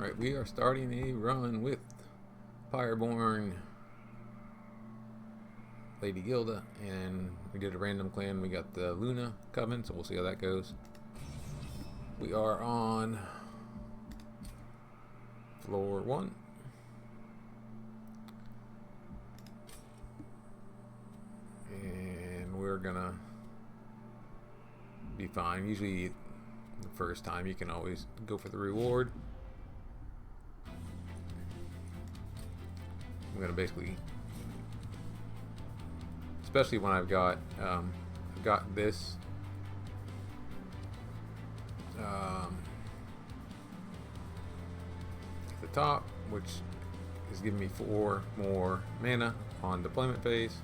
Alright, we are starting a run with Pyreborn, Lady Gilda, and we did a random clan. We got the Luna Coven, so we'll see how that goes. We are on floor 1. And we're gonna be fine. Usually the first time you can always go for the reward. I'm gonna basically, especially when I've got this at the top, which is giving me 4 more mana on deployment phase,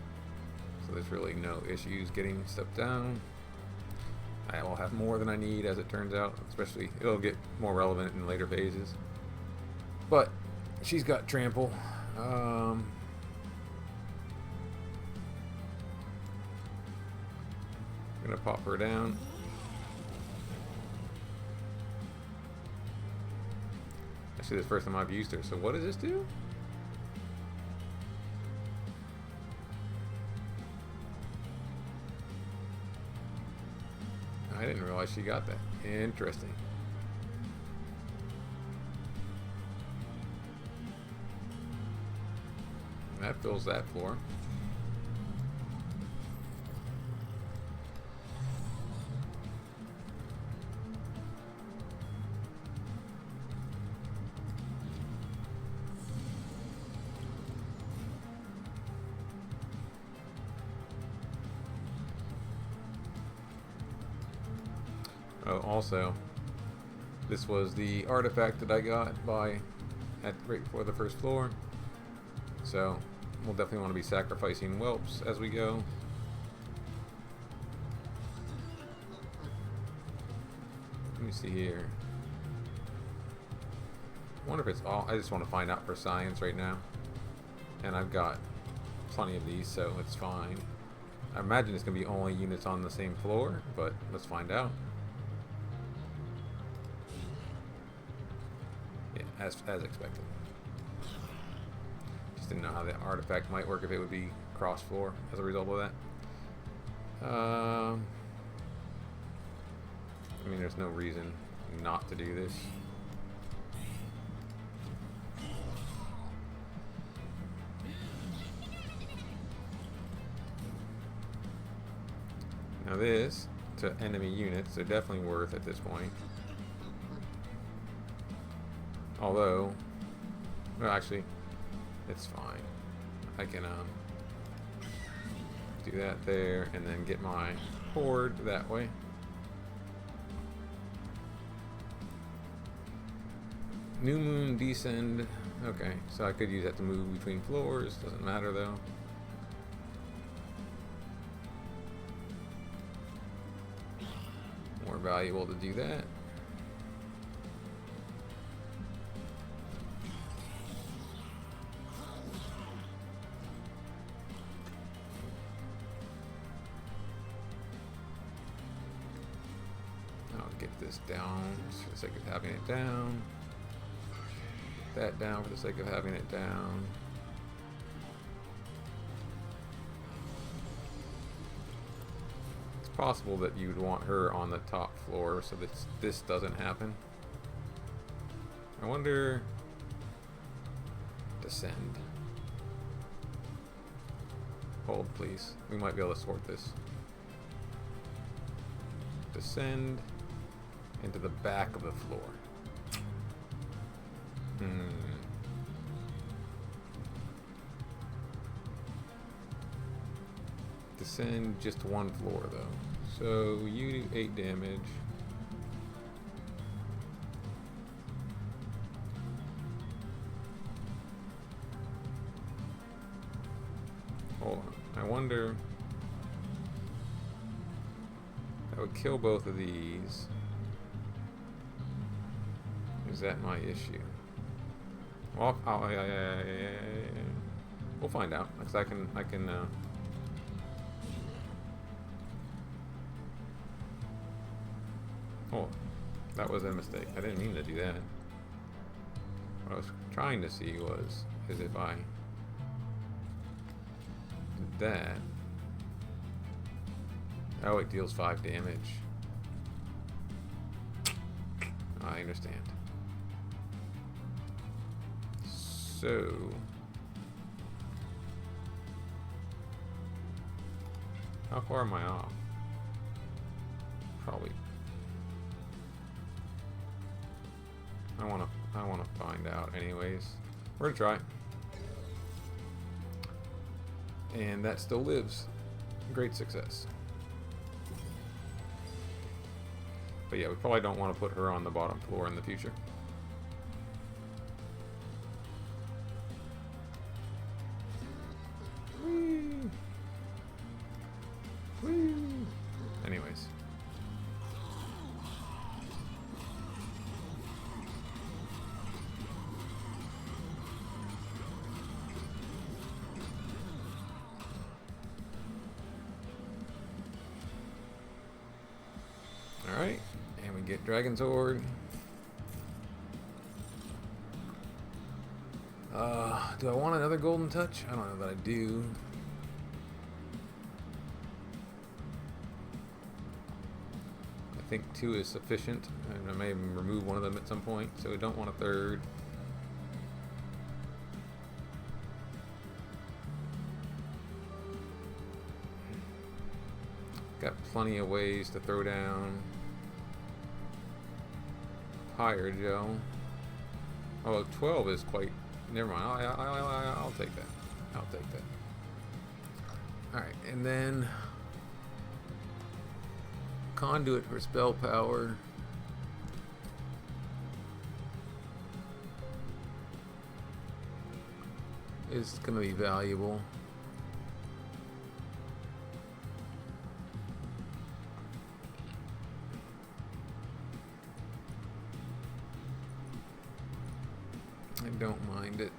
so there's really no issues getting stuff down. I will have more than I need, as it turns out. Especially, it'll get more relevant in later phases. But she's got trample. I'm gonna pop her down. Actually, this is the first time I've used her. So what does this do? I didn't realize she got that. Interesting. That fills that floor. Oh, also, this was the artifact that I got right before the first floor. So we'll definitely want to be sacrificing whelps as we go. Let me see here. I wonder if it's all. I just want to find out for science right now. And I've got plenty of these, so it's fine. I imagine it's going to be only units on the same floor, but let's find out. Yeah, as expected. Didn't know how the artifact might work, if it would be cross floor as a result of that. I mean, there's no reason not to do this. Now this, to enemy units, they're definitely worth at this point. Although, well, actually, it's fine. I can do that there and then get my horde that way. New moon descend. Okay, so I could use that to move between floors. Doesn't matter though. More valuable to do that. Get this down just for the sake of having it down. Get that down for the sake of having it down. It's possible that you'd want her on the top floor so that this doesn't happen. I wonder. Descend. Hold, please. We might be able to sort this. Descend into the back of the floor. Descend just to 1 floor though. So you do 8 damage. Hold on. I wonder. That would kill both of these. Is that my issue? Well, we'll find out, because I can. Oh, that was a mistake. I didn't mean to do that. What I was trying to see is if I did that. Oh, it deals 5 damage. I understand. So how far am I off? Probably. I wanna find out anyways. We're gonna try. And that still lives. Great success. But yeah, we probably don't want to put her on the bottom floor in the future. Whee! Whee! Anyways. Alright, and we get Dragon's Horde. Do I want another Golden Touch? I don't know that I do. I think 2 is sufficient, and I may even remove one of them at some point, so we don't want a third. Got plenty of ways to throw down Pyre Gel. Although 12 is quite... Never mind. I'll take that. I'll take that. Alright, and then Conduit for spell power. Is going to be valuable. I don't mind it.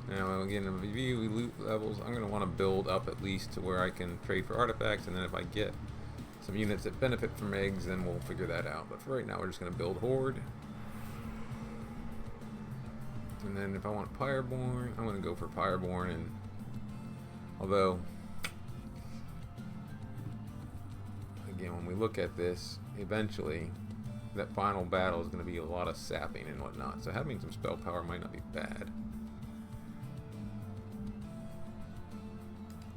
Now again, in review loot levels, I'm going to want to build up at least to where I can trade for artifacts, and then if I get some units that benefit from eggs, then we'll figure that out. But for right now, we're just going to build Horde. And then if I want Pyreborn, I'm going to go for Pyreborn. And although, again, when we look at this, eventually that final battle is going to be a lot of sapping and whatnot, so having some spell power might not be bad.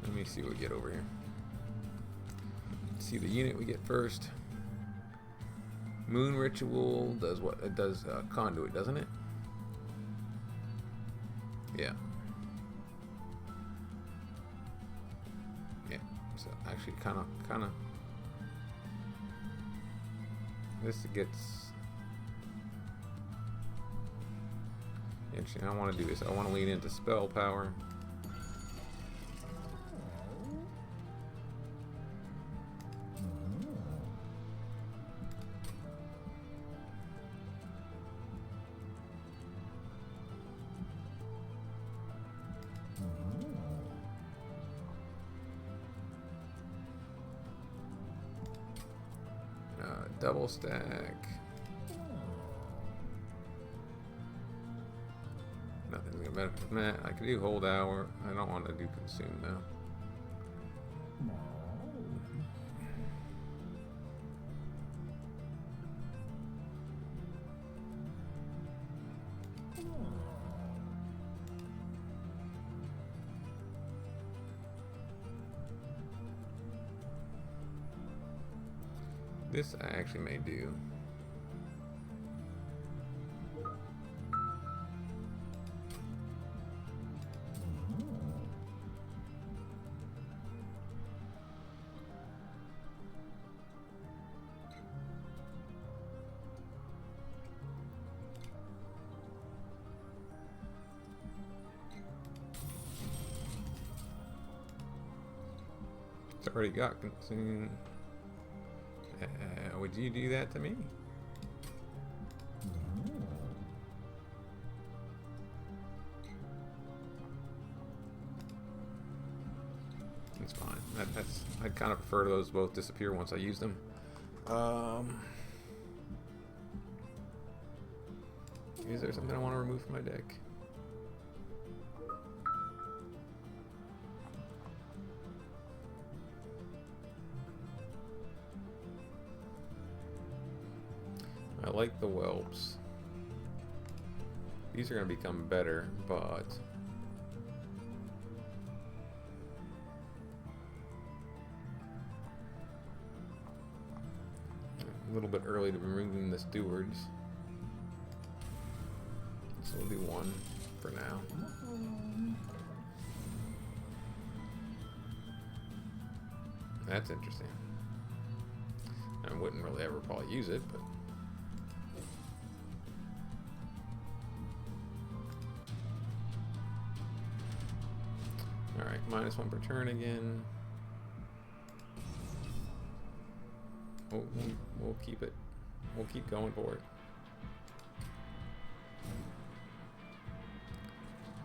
Let me see what we get over here. Let's see the unit we get first. Moon Ritual does what? It does Conduit, doesn't it? Yeah. Yeah. So actually, kind of. This gets interesting. I want to do this. I want to lean into spell power. Double stack. Nothing's gonna benefit from that. I could do hold hour. I don't want to do consume though. This I actually may do. It's already got consumed. Would you do that to me? It's fine. That's I'd kind of prefer those both disappear once I use them. Is there something I want to remove from my deck? I like the whelps. These are going to become better, but a little bit early to be removing the stewards. So we'll do one for now. That's interesting. I wouldn't really ever probably use it, but alright, -1 per turn again. We'll keep it. We'll keep going for it.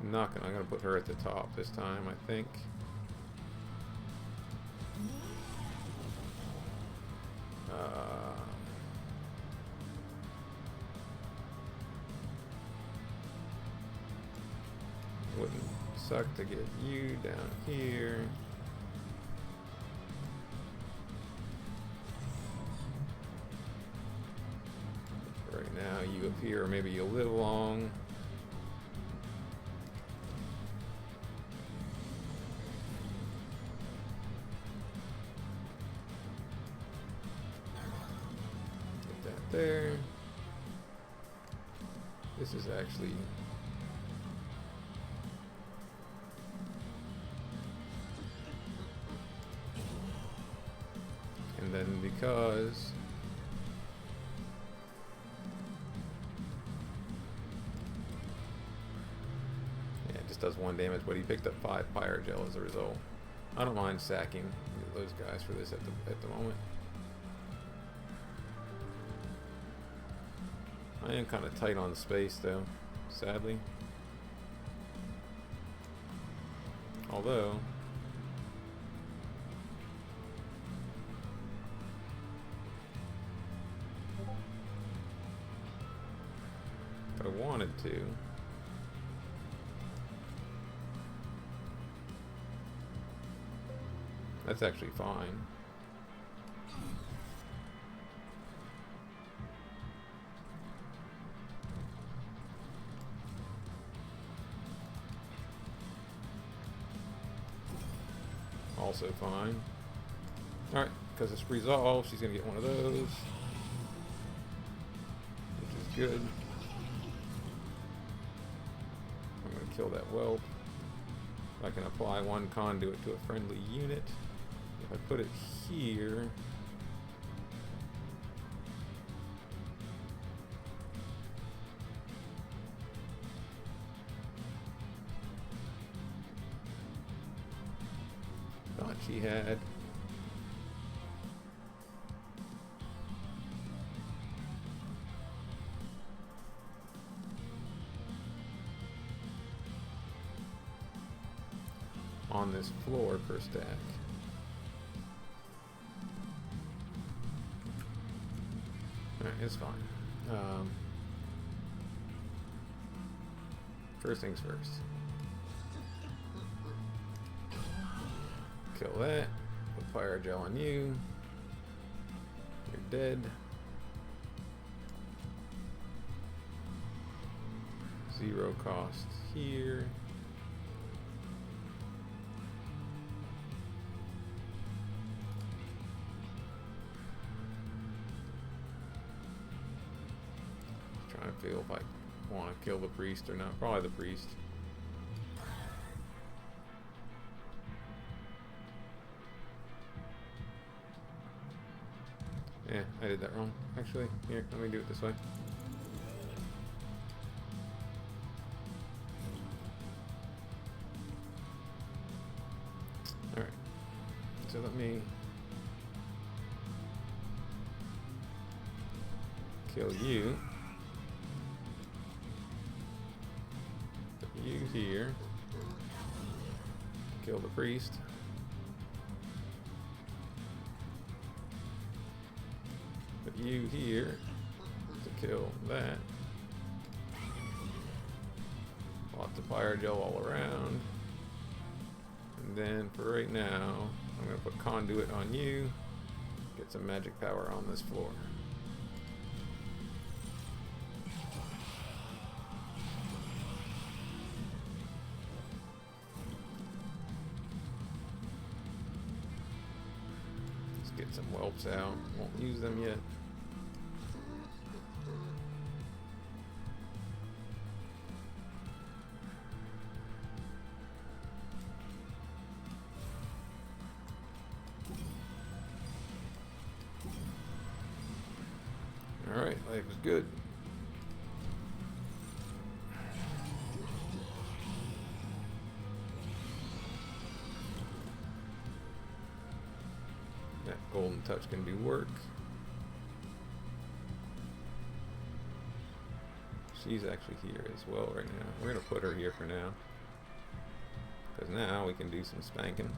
I'm gonna put her at the top this time, I think. Wouldn't suck to get you down here. Right now, you appear, or maybe you'll live long. Put that there. This is actually and then because yeah, it just does 1 damage, but he picked up 5 fire gel as a result. I don't mind sacking those guys for this at the moment. I am kind of tight on space though, sadly. Although if I wanted to, that's actually fine. Also fine. Alright, because it's resolved, she's going to get one of those, which is good. I'm going to kill that whelp. I can apply 1 conduit to a friendly unit. If I put it here, thought she had on this floor per stack. Alright, it's fine. First things first. Kill that. Put fire gel on you. You're dead. 0 cost here. Trying to feel if I want to kill the priest or not. Probably the priest. Yeah, I did that wrong. Actually, here, let me do it this way. Alright. So let me kill you. Put you here. Kill the priest. Put you here to kill that. Lots of fire gel all around. And then for right now, I'm going to put conduit on you. Get some magic power on this floor. Let's get some whelps out. Won't use them yet. Alright, life is good. That golden touch can do work. She's actually here as well right now. We're going to put her here for now. Because now we can do some spanking.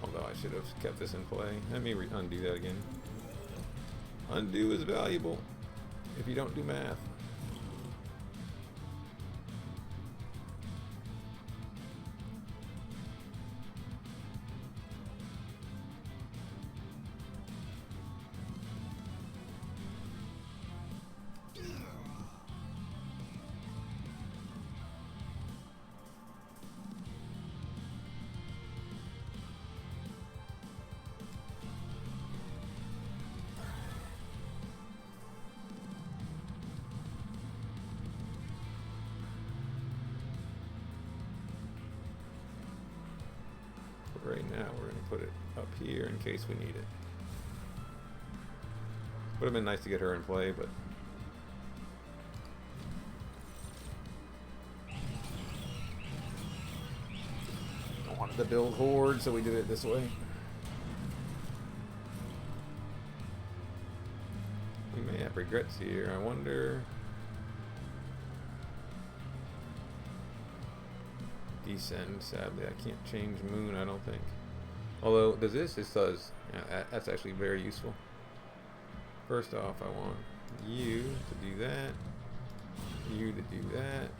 Although I should have kept this in play. Let me undo that again. Undo is valuable if you don't do math. Right now we're going to put it up here in case we need it. Would have been nice to get her in play, but I wanted to build horde, so we did it this way. We may have regrets here. I wonder. Descend, sadly. I can't change moon, I don't think. Although, does this? This does. Yeah, that's actually very useful. First off, I want you to do that. You to do that.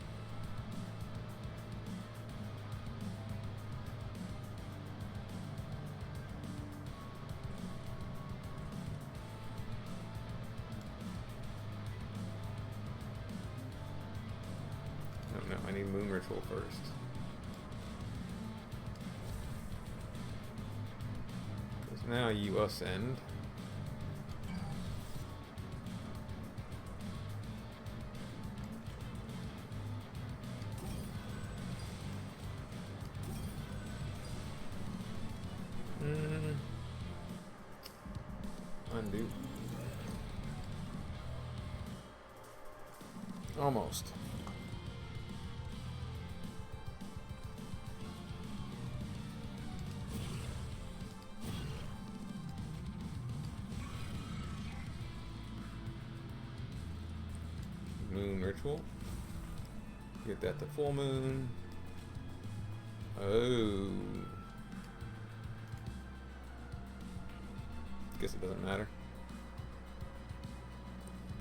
No, I need moon ritual first. Now you ascend. Undo. Almost. Moon ritual. Get that to full moon. Oh. Guess it doesn't matter.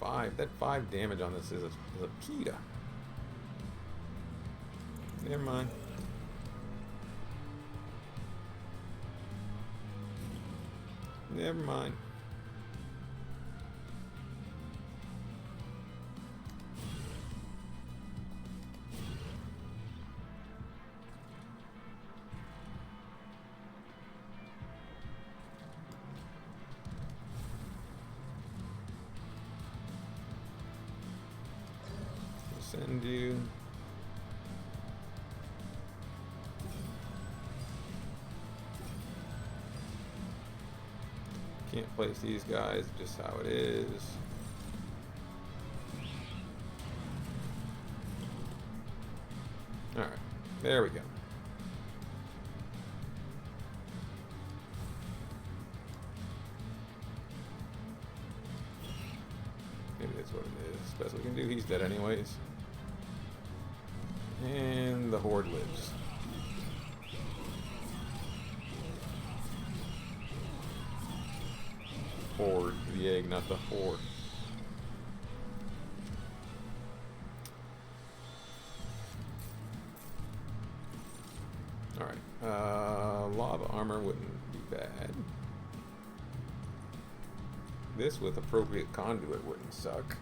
5. That 5 damage on this is a Peta. Never mind. Never mind. Send you. Can't place these guys, just how it is. Alright, there we go. Maybe is what it is. Best we can do. He's dead anyways. And the horde lives. Horde, the egg, not the horde. Alright, lava armor wouldn't be bad. This with appropriate conduit wouldn't suck.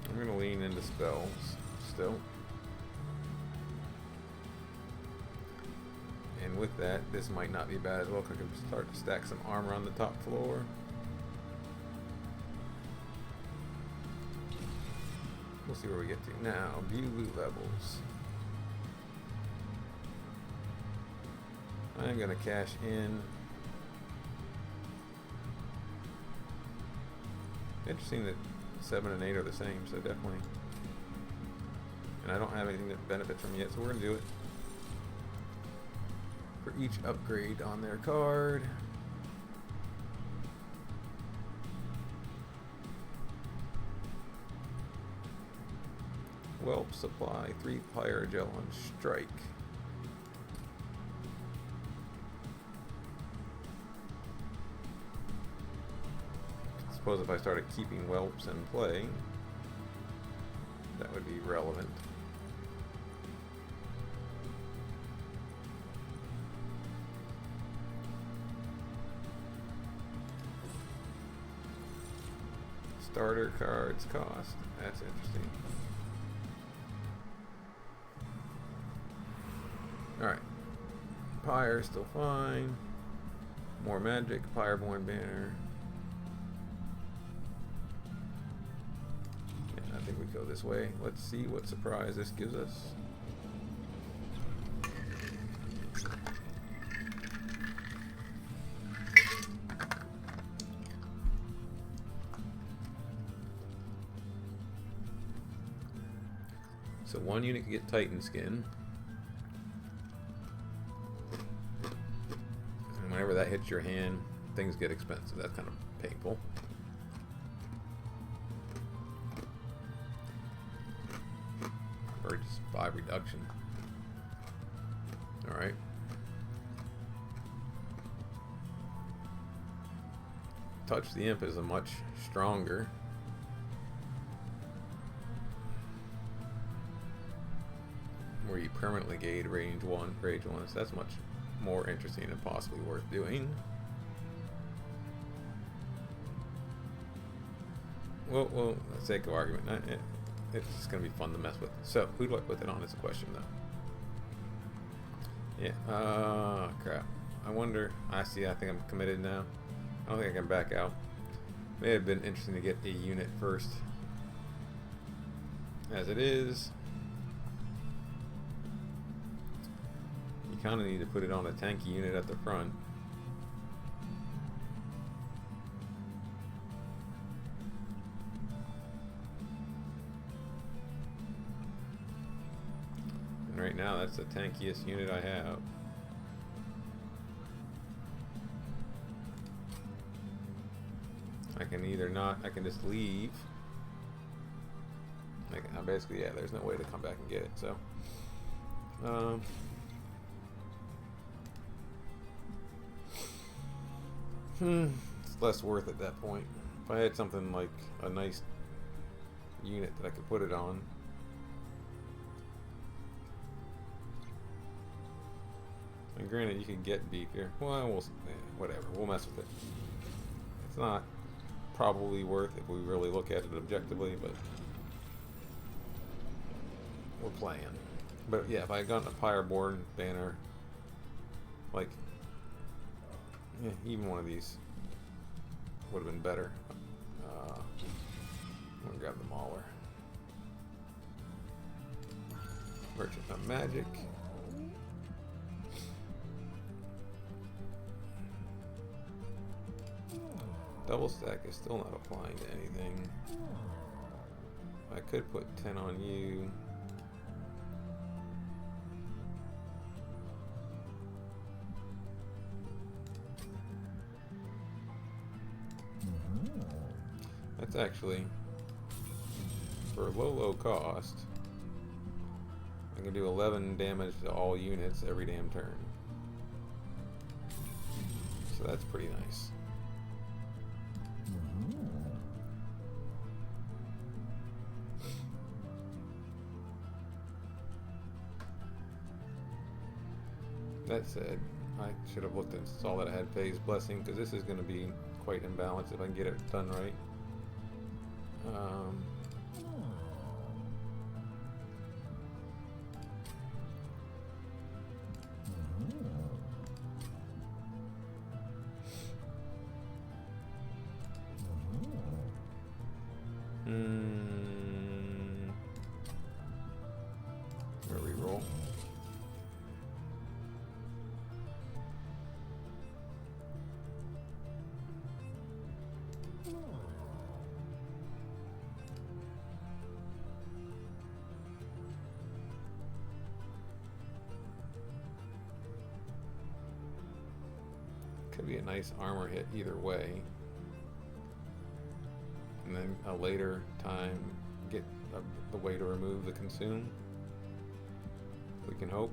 I'm gonna lean into spells still. And with that, this might not be bad as well, because I can start to stack some armor on the top floor. We'll see where we get to. Now, view loot levels. I'm gonna cash in. Interesting that 7 and 8 are the same, so definitely. And I don't have anything that benefits from yet, so we're gonna do it. For each upgrade on their card. Whelp supply, 3 pyre gel on strike. I suppose if I started keeping whelps in play, that would be relevant. Starter cards cost. That's interesting. Alright. Pyre still fine. More magic. Pyreborn banner. Yeah, I think we go this way. Let's see what surprise this gives us. So 1 unit can get Titan skin. And whenever that hits your hand, things get expensive. That's kind of painful. Or just 5 reduction. Alright. Touch the Imp is a much stronger. Where you permanently gain rage 1, so that's much more interesting and possibly worth doing. Well, for the sake of argument, it's just going to be fun to mess with. So, who do I put that on is a question, though. Yeah, crap. I wonder, I think I'm committed now. I don't think I can back out. May have been interesting to get a unit first. As it is, kind of need to put it on a tanky unit at the front. And right now that's the tankiest unit I have. I can either not, I can just leave. I basically, yeah, there's no way to come back and get it, so it's less worth at that point. If I had something like a nice unit that I could put it on. And granted, you can get beef here. Well, whatever. We'll mess with it. It's not probably worth if we really look at it objectively, but we're playing. But yeah, if I had gotten a Pyreborn banner, like, yeah, even one of these would have been better. I'm gonna grab the Mauler. Merchant of Magic. Double stack is still not applying to anything. I could put 10 on you. That's actually, for low cost, I can do 11 damage to all units every damn turn. So that's pretty nice. That said, I should have looked and saw that I had Faye's Blessing, because this is going to be quite imbalanced if I can get it done right. Reroll. Could be a nice armor hit either way. And then a later time get the way to remove the consume. We can hope.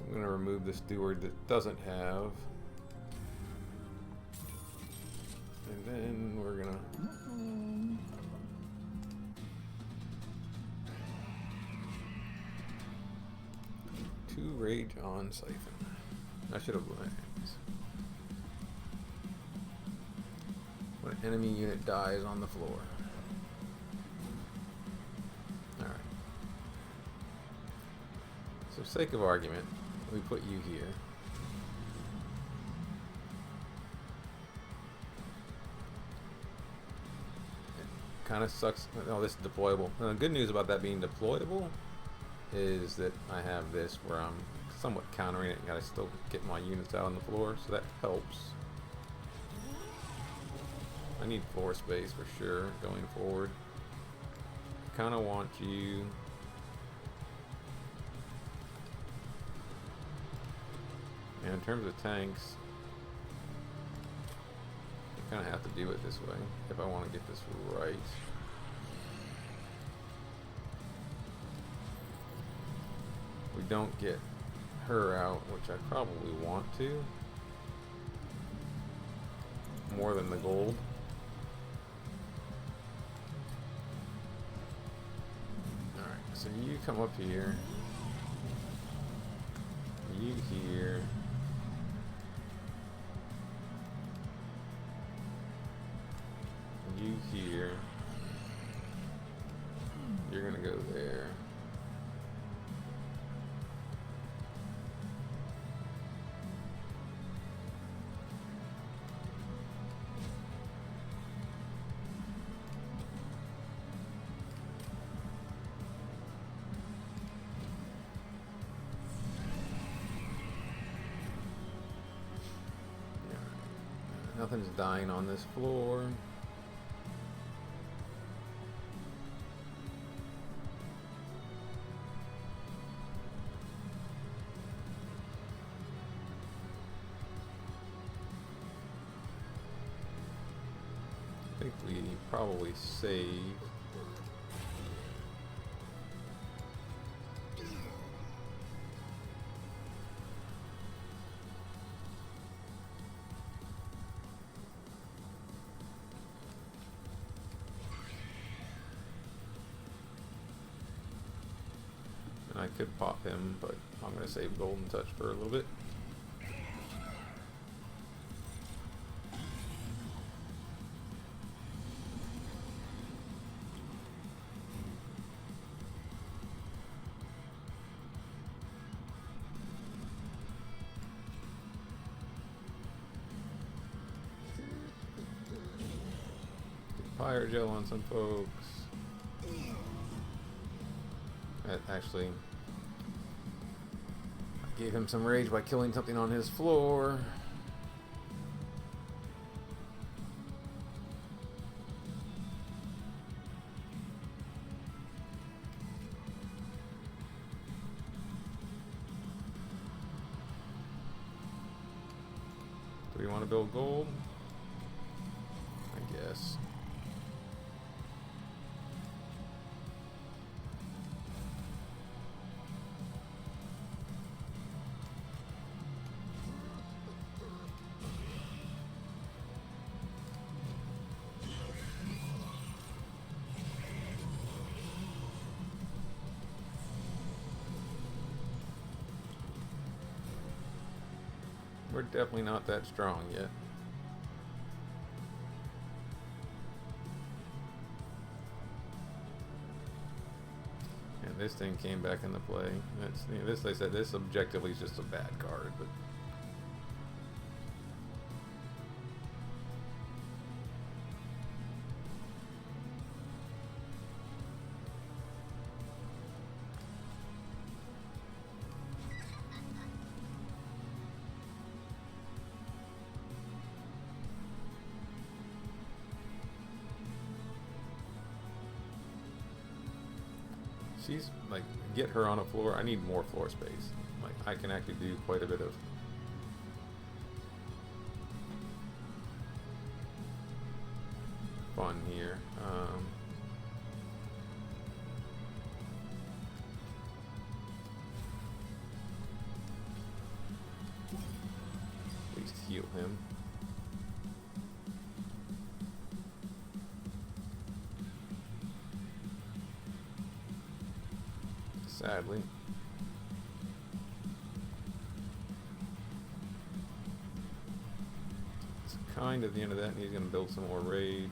I'm going to remove the steward that doesn't have. And then we're going to... Two rage on Siphon. I should have blamed. When an enemy unit dies on the floor. Alright. So, for sake of argument, we put you here. It kind of sucks. Oh, this is deployable. The good news about that being deployable is that I have this where I'm somewhat countering it and gotta still get my units out on the floor, so that helps. I need floor space for sure going forward. Kind of want you and in terms of tanks, I kind of have to do it this way if I want to get this right. We don't get her out, which I probably want to, more than the gold. Alright, so you come up here, you here, you here, you're gonna go there. Nothing's dying on this floor. I think we probably save. I could pop him, but I'm going to save Golden Touch for a little bit. Fire gel on some folks. That actually gave him some rage by killing something on his floor. build gold? I guess. We're definitely not that strong yet. And this thing came back into play. That's, you know, this, like I said, this objectively is just a bad card, but she's like, get her on a floor. I need more floor space. Like, I can actually do quite a bit of fun here. At least heal him. Sadly. It's kind of the end of that, and he's going to build some more rage.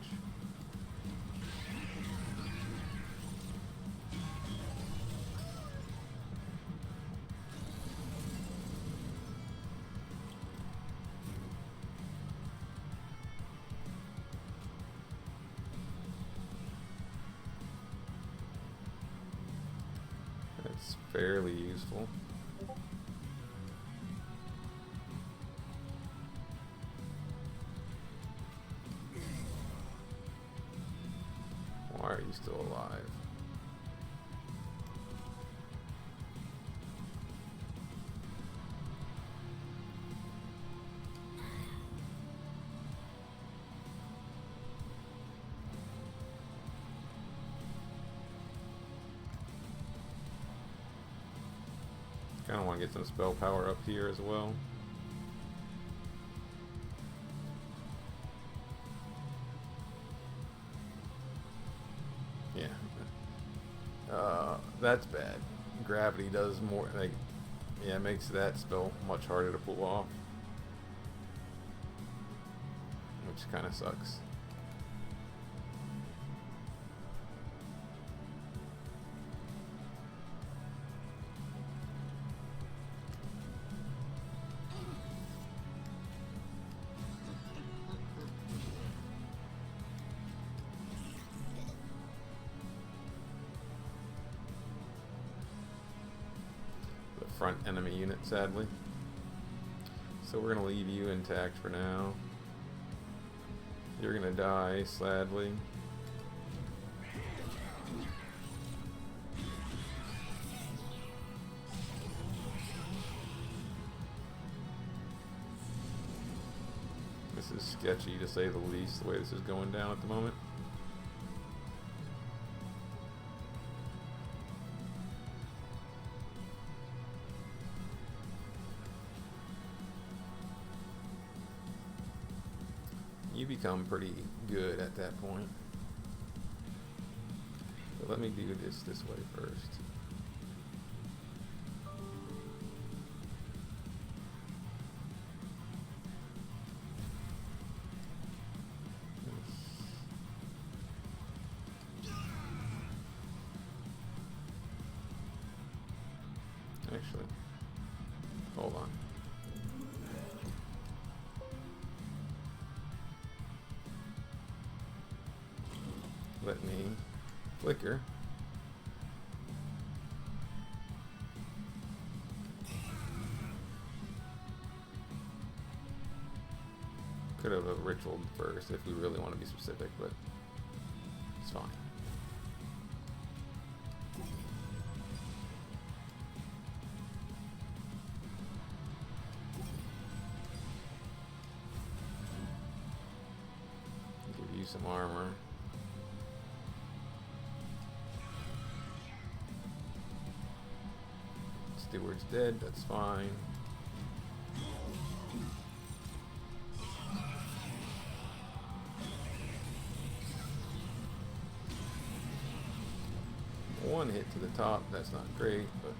That's fairly useful. Why are you still alive? Kind of want to get some spell power up here as well. Yeah. That's bad. Gravity does more, like, yeah, it makes that spell much harder to pull off. Which kind of sucks. Front enemy unit, sadly. So we're gonna leave you intact for now. You're gonna die, sadly. This is sketchy, to say the least, the way this is going down at the moment. You become pretty good at that point. But let me do this way first. Actually, hold on. Let me flicker. Could have a ritual first if we really want to be specific, but it's fine. use some armor. Steward's dead, that's fine. One hit to the top, that's not great, but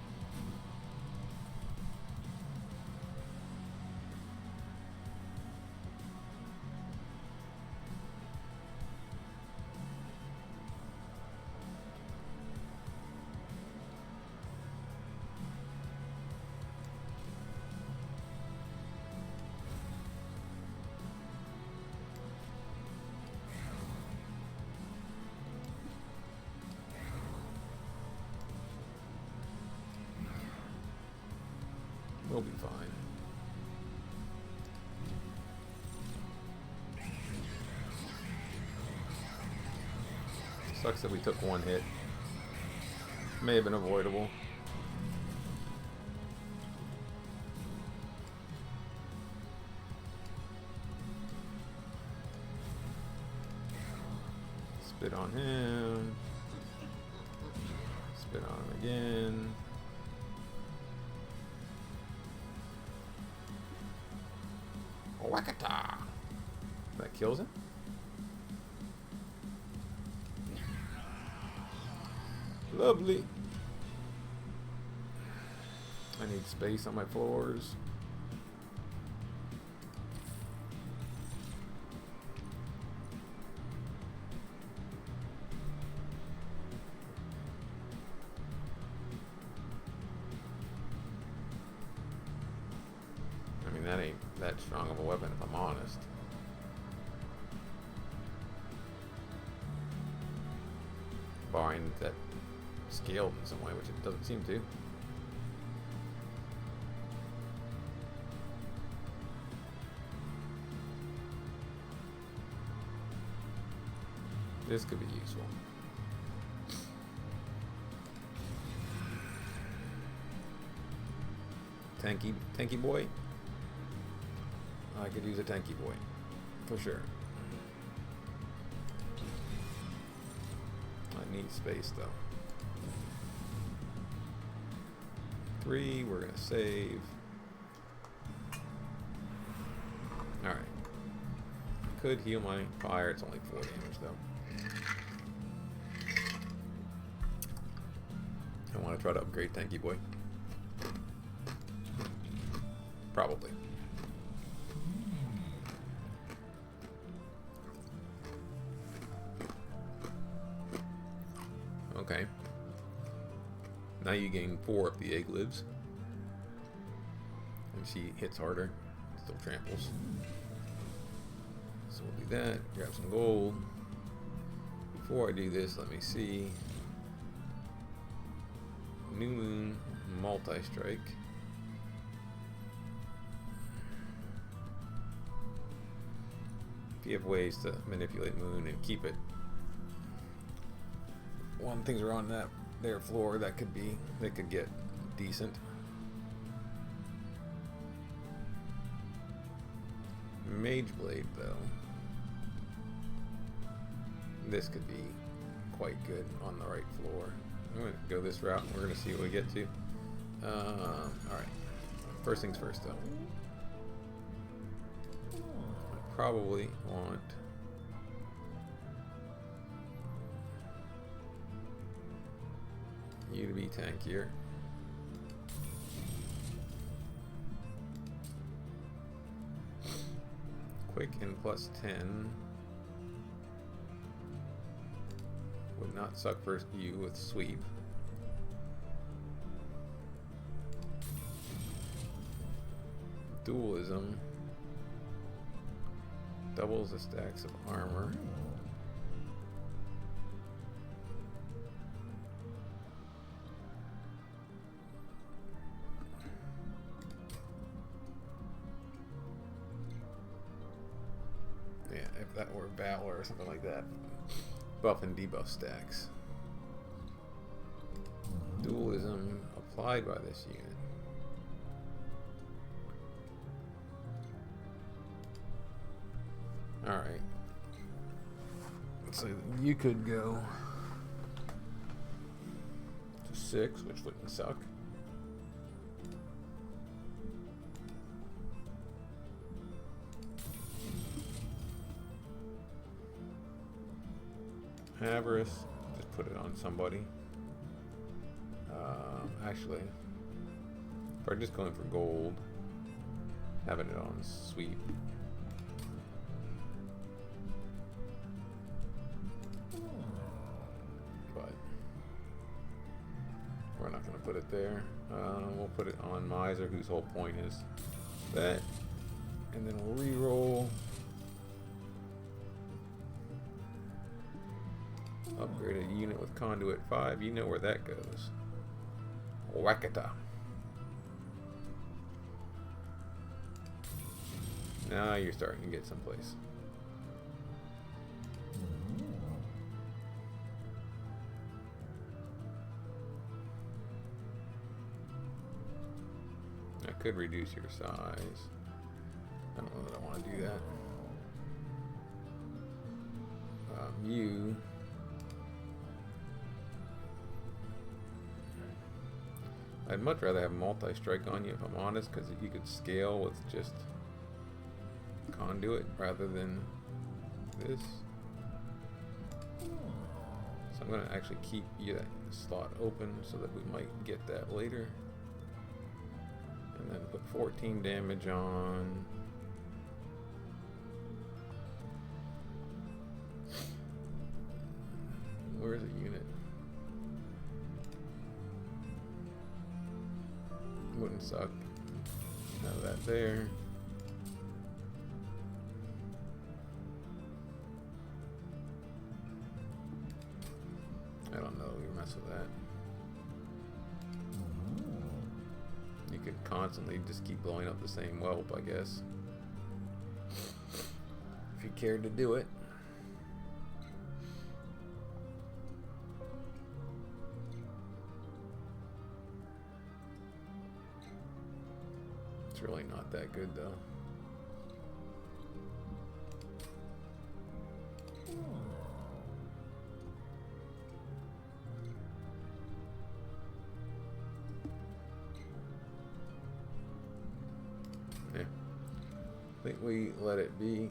we'll be fine. Sucks that we took one hit. May have been avoidable. Spit on him. Spit on him again. Wakata! That kills him. Lovely. I need space on my floors. I mean, that ain't that strong of a weapon, if I'm honest. Barring that scaled in some way, which it doesn't seem to. This could be useful. Tanky boy. I could use a tanky boy, for sure. I need space though. 3, we're gonna save. Alright. Could heal my fire, it's only 4 damage though. I want to try to upgrade Tanky Boy. Probably. Okay. Now you gain 4 of the egg lives. And she hits harder. Still tramples. So we'll do that. Grab some gold. Before I do this, let me see. New Moon multi-strike. If you have ways to manipulate Moon and keep it when things are on that their floor, that could be, they could get decent. Mage Blade though, this could be quite good on the right floor. I'm going to go this route and we're going to see what we get to. Alright, first things first though. I probably want you to be tankier. Quick and plus 10 would not suck for you with sweep. Dualism doubles the stacks of armor. Yeah, if that were Valor or something like that. Buff and debuff stacks. Dualism applied by this unit. Alright. So you could go to 6, which wouldn't suck. Avarice, just put it on somebody. Actually, if I'm just going for gold, having it on sweep. But we're not going to put it there. We'll put it on Miser, whose whole point is that. And then we'll re-roll. Upgrade a unit with conduit 5. You know where that goes. Wakata. Now you're starting to get someplace. I could reduce your size. I don't know that I want to do that. You. I'd much rather have multi-strike on you, if I'm honest, because you could scale with just conduit rather than this. So I'm going to actually keep that slot open so that we might get that later. And then put 14 damage on. Where's a unit? Wouldn't suck. Have that there. I don't know. You mess with that. You could constantly just keep blowing up the same whelp, I guess. If you cared to do it. It's really not that good though. Yeah. I think we let it be.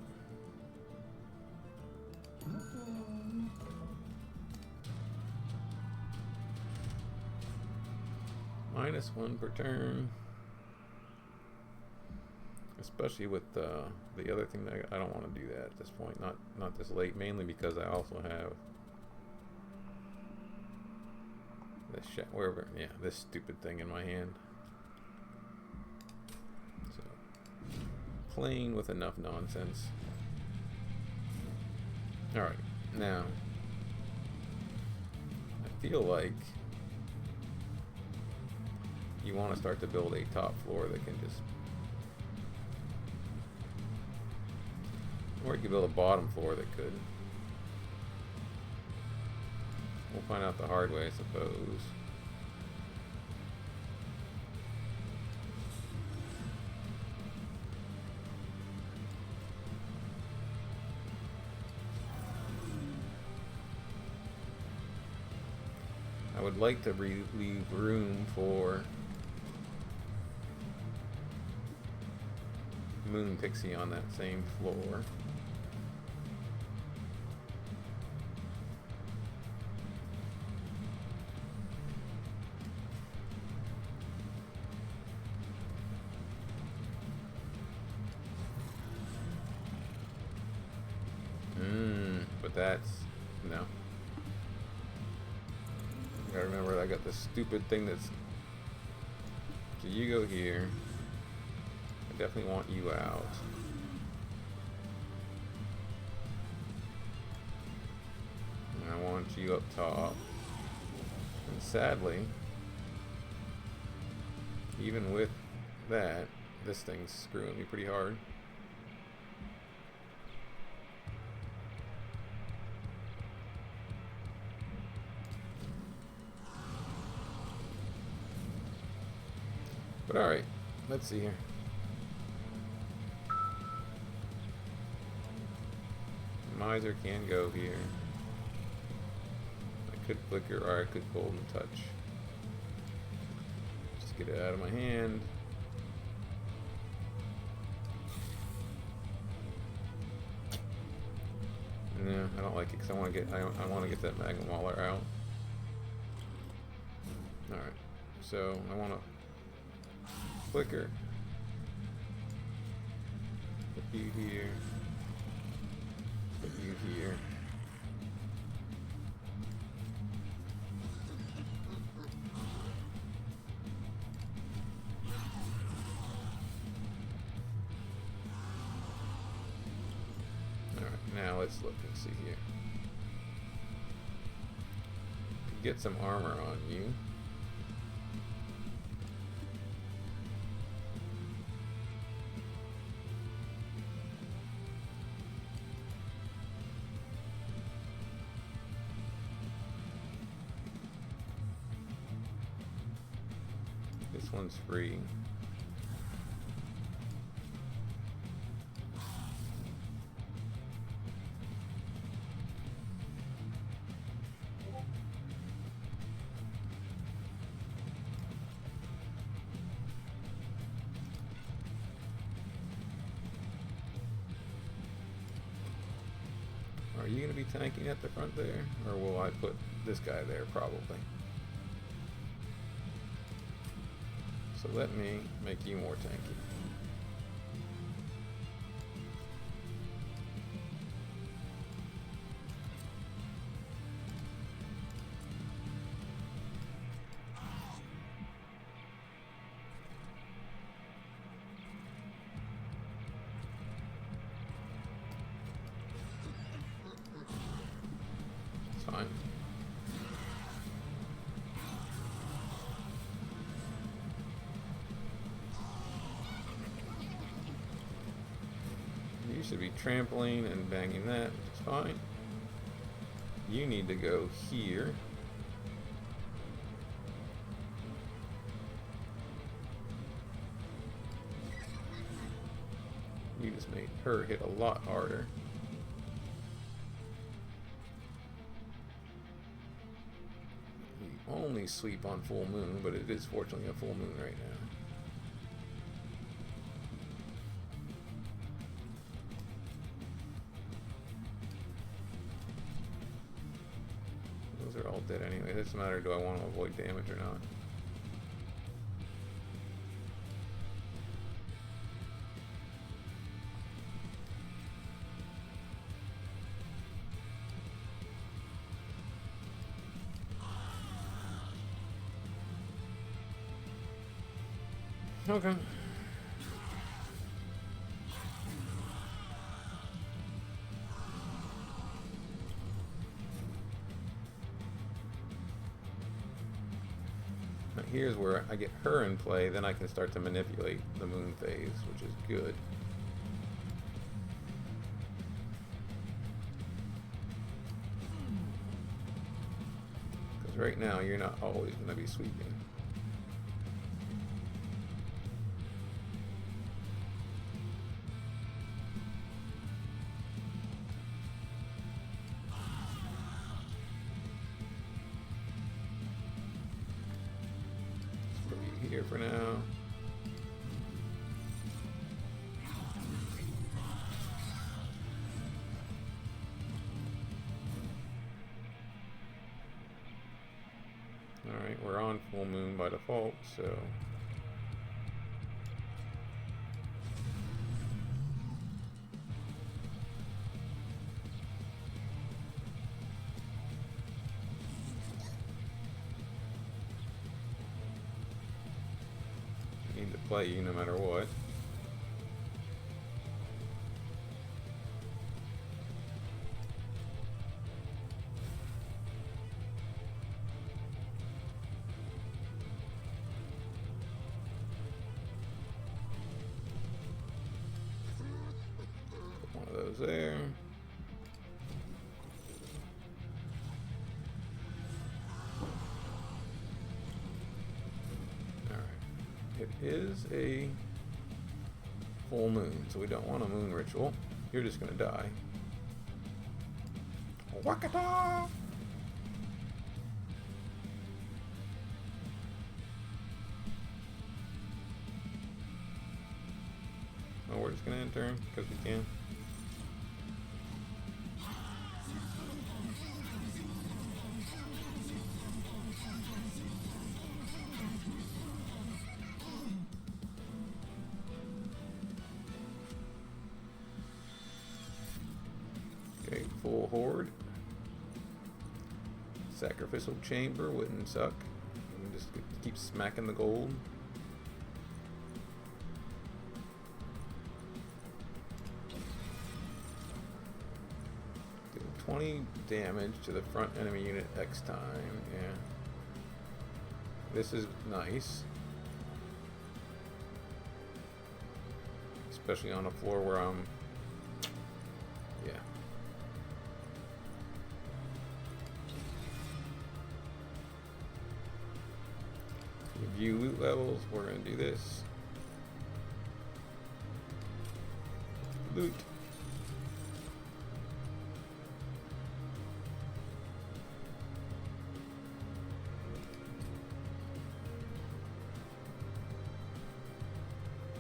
-1 per turn. Especially with the other thing that I don't want to do that at this point, not this late, mainly because I also have this this stupid thing in my hand. So playing with enough nonsense. All right, now I feel like you want to start to build a top floor that can just. Or you could build a bottom floor that could. We'll find out the hard way, I suppose. I would like to leave room for Moon Pixie on that same floor. But that's no. I gotta remember I got this stupid thing that's. So you go here. I definitely want you out. And I want you up top. And sadly, even with that, this thing's screwing me pretty hard. But alright, let's see here. Miser can go here. could flicker or I could golden touch. Just get it out of my hand. No, I don't like it because I want to get that Magma Mauler out. All right, so I want to flicker. Put you here. Put you here. Now let's look and see here. Get some armor on you. This one's free. Are you going to be tanking at the front there? Or will I put this guy there probably? So let me make you more tanky. Fine. You should be trampling and banging that, which is fine. You need to go here. You just made her hit a lot harder. Only sleep on full moon, but it is fortunately a full moon right now. Those are all dead anyway. It doesn't matter, do I want to avoid damage or not? Okay. Now here's where I get her in play, then I can start to manipulate the moon phase, which is good. Because right now you're not always going to be sweeping. Here for now. Alright, we're on full moon by default, so need to play you no matter what. Put one of those there. It is a full moon, so we don't want a moon ritual. You're just gonna die. Wakata! second end turn because we can. Okay, full horde. Sacrificial chamber wouldn't suck. You can just keep smacking the gold. Do 20 damage to the front enemy unit X time. Yeah. This is nice. Especially on a floor where I'm... Yeah. Review loot levels. We're going to do this. Loot.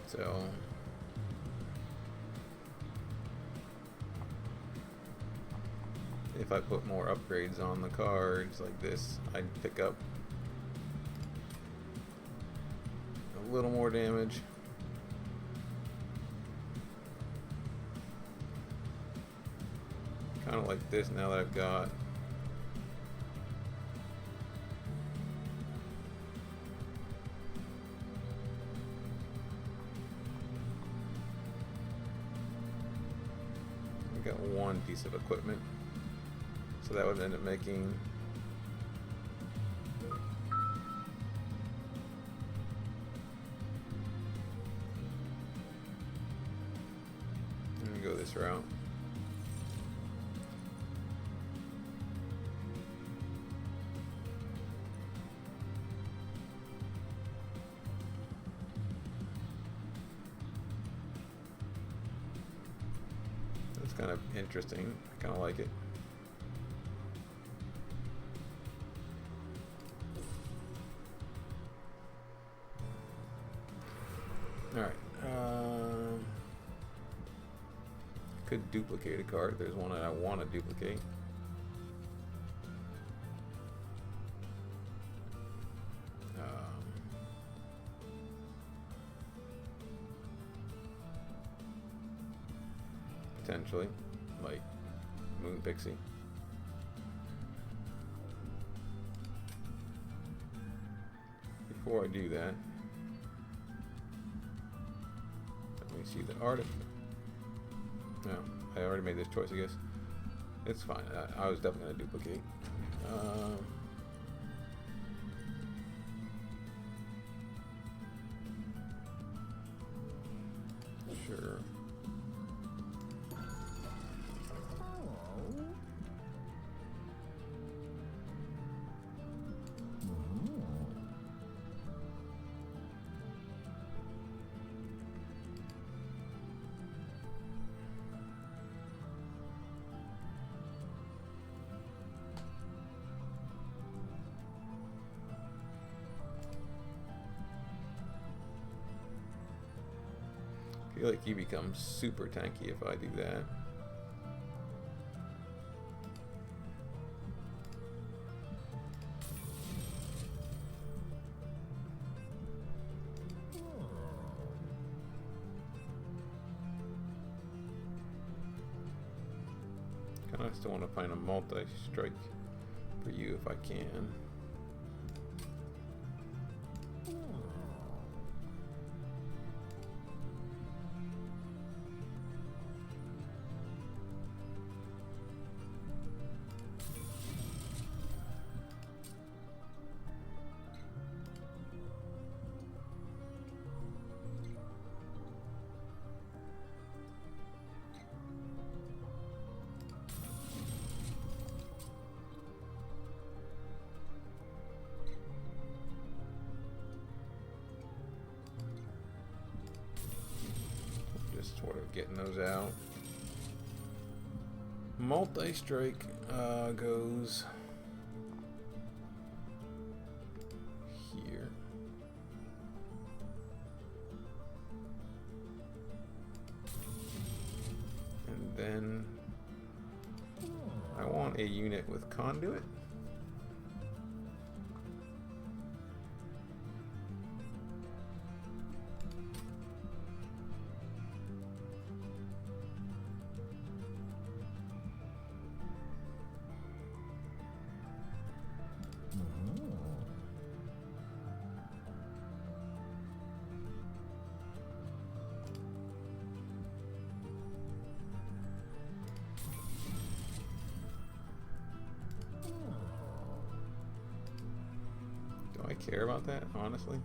So if I put more upgrades on the cards like this, I'd pick up a little more damage. Kind of like this now that I've got one piece of equipment, so that would end up making let me go this route. Kind of interesting. I kind of like it. All right. Could duplicate a card. There's one that I want to duplicate. Potentially, like Moon Pixie. Before I do that, let me see the artist. No, I already made this choice, I guess. It's fine. I was definitely going to duplicate. Sure. I feel like he becomes super tanky if I do that. Kinda still want to find a multi-strike for you if I can. Sort of getting those out. Multi-strike goes here. a unit with conduit. Do I care about that, honestly?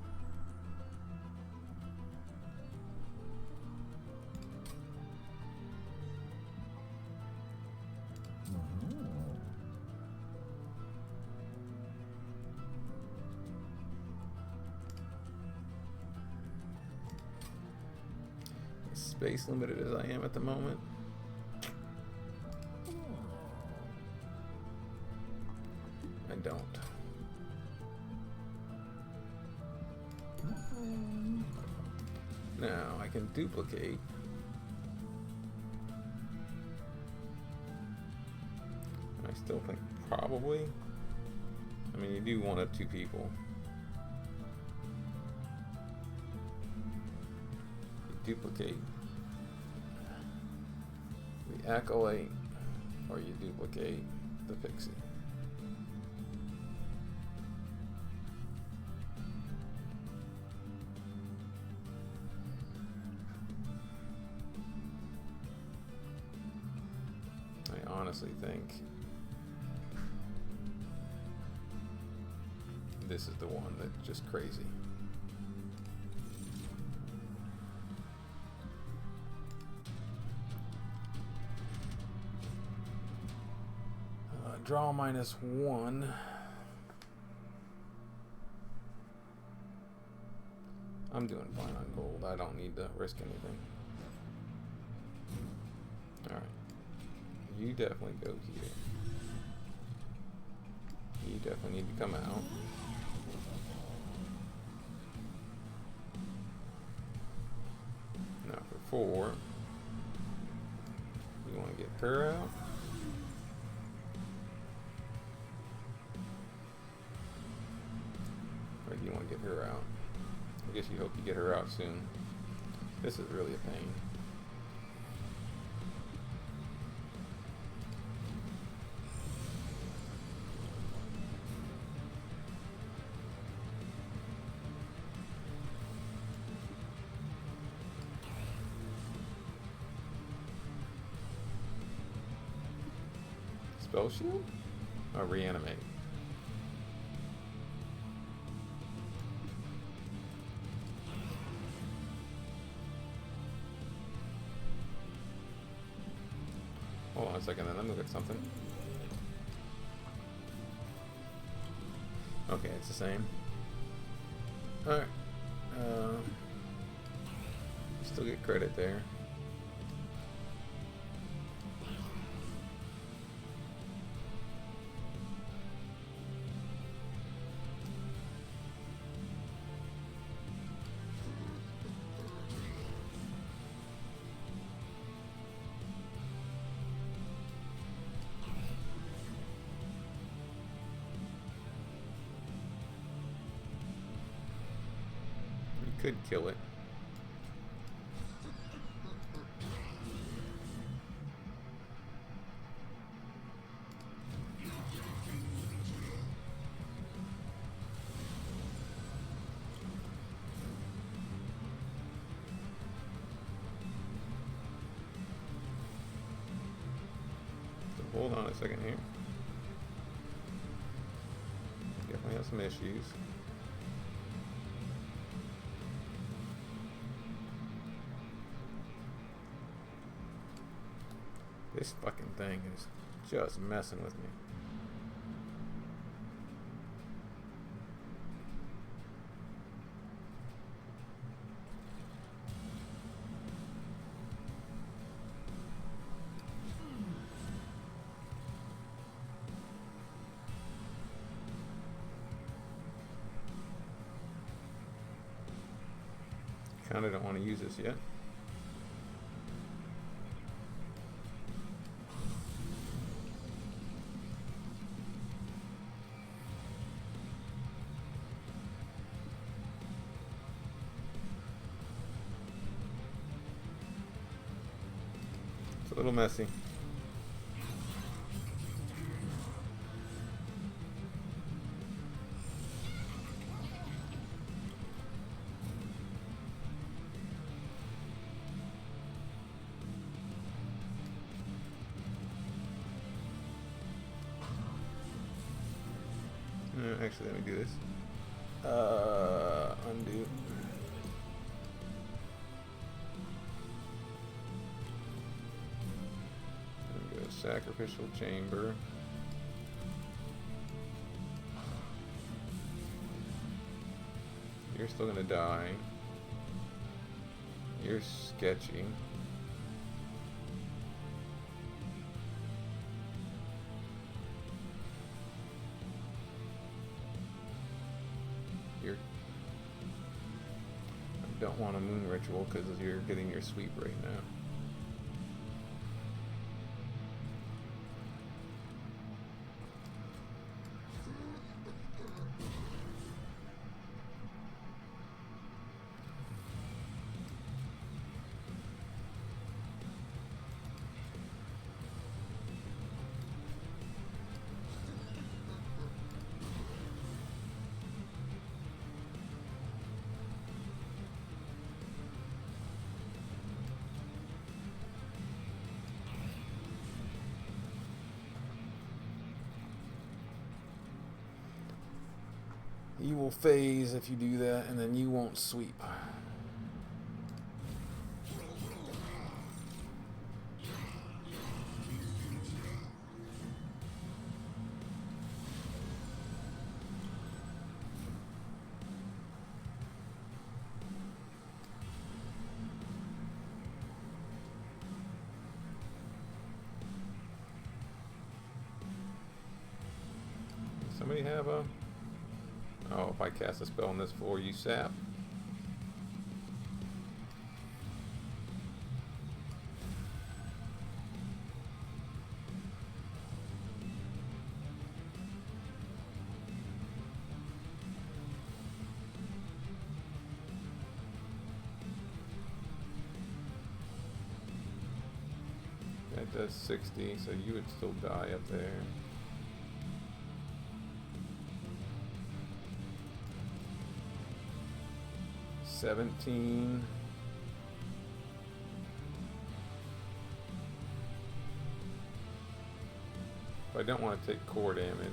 Space limited as I am at the moment. I don't. Now I can duplicate. And I still think probably. I mean, you do one of two people. You duplicate the acolyte, or you duplicate the pixie. I honestly think this is the one that's just crazy. Draw -1. I'm doing fine on gold. I don't need to risk anything. Alright. You definitely go here. You definitely need to come out. Now for 4, you want to get her out. Or do you want to get her out? I guess you hope you get her out soon. This is really a pain. Spell shield? Or reanimate? Hold on a second, then let me look at something. Okay, it's the same. Alright. Still get credit there. Could kill it. So hold on a second here. Definitely have some issues. This fucking thing is just messing with me. Kinda don't want to use this yet. a little messy. Actually, let me do this. Undo. There we go. Sacrificial chamber. You're still gonna die. You're sketchy. I don't want a moon ritual because you're getting your sweep right now. You will phase if you do that, and then you won't sweep. Somebody have a... Oh, if I cast a spell on this floor, you sap. That does 60, so you would still die up there. $17. But I don't want to take core damage.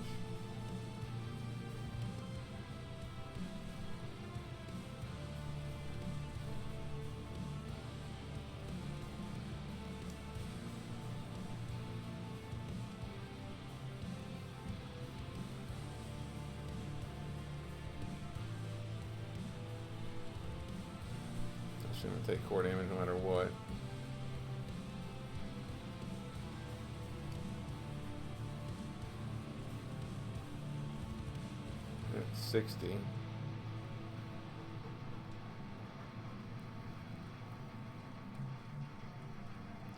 Shouldn't take core damage no matter what. That's 60.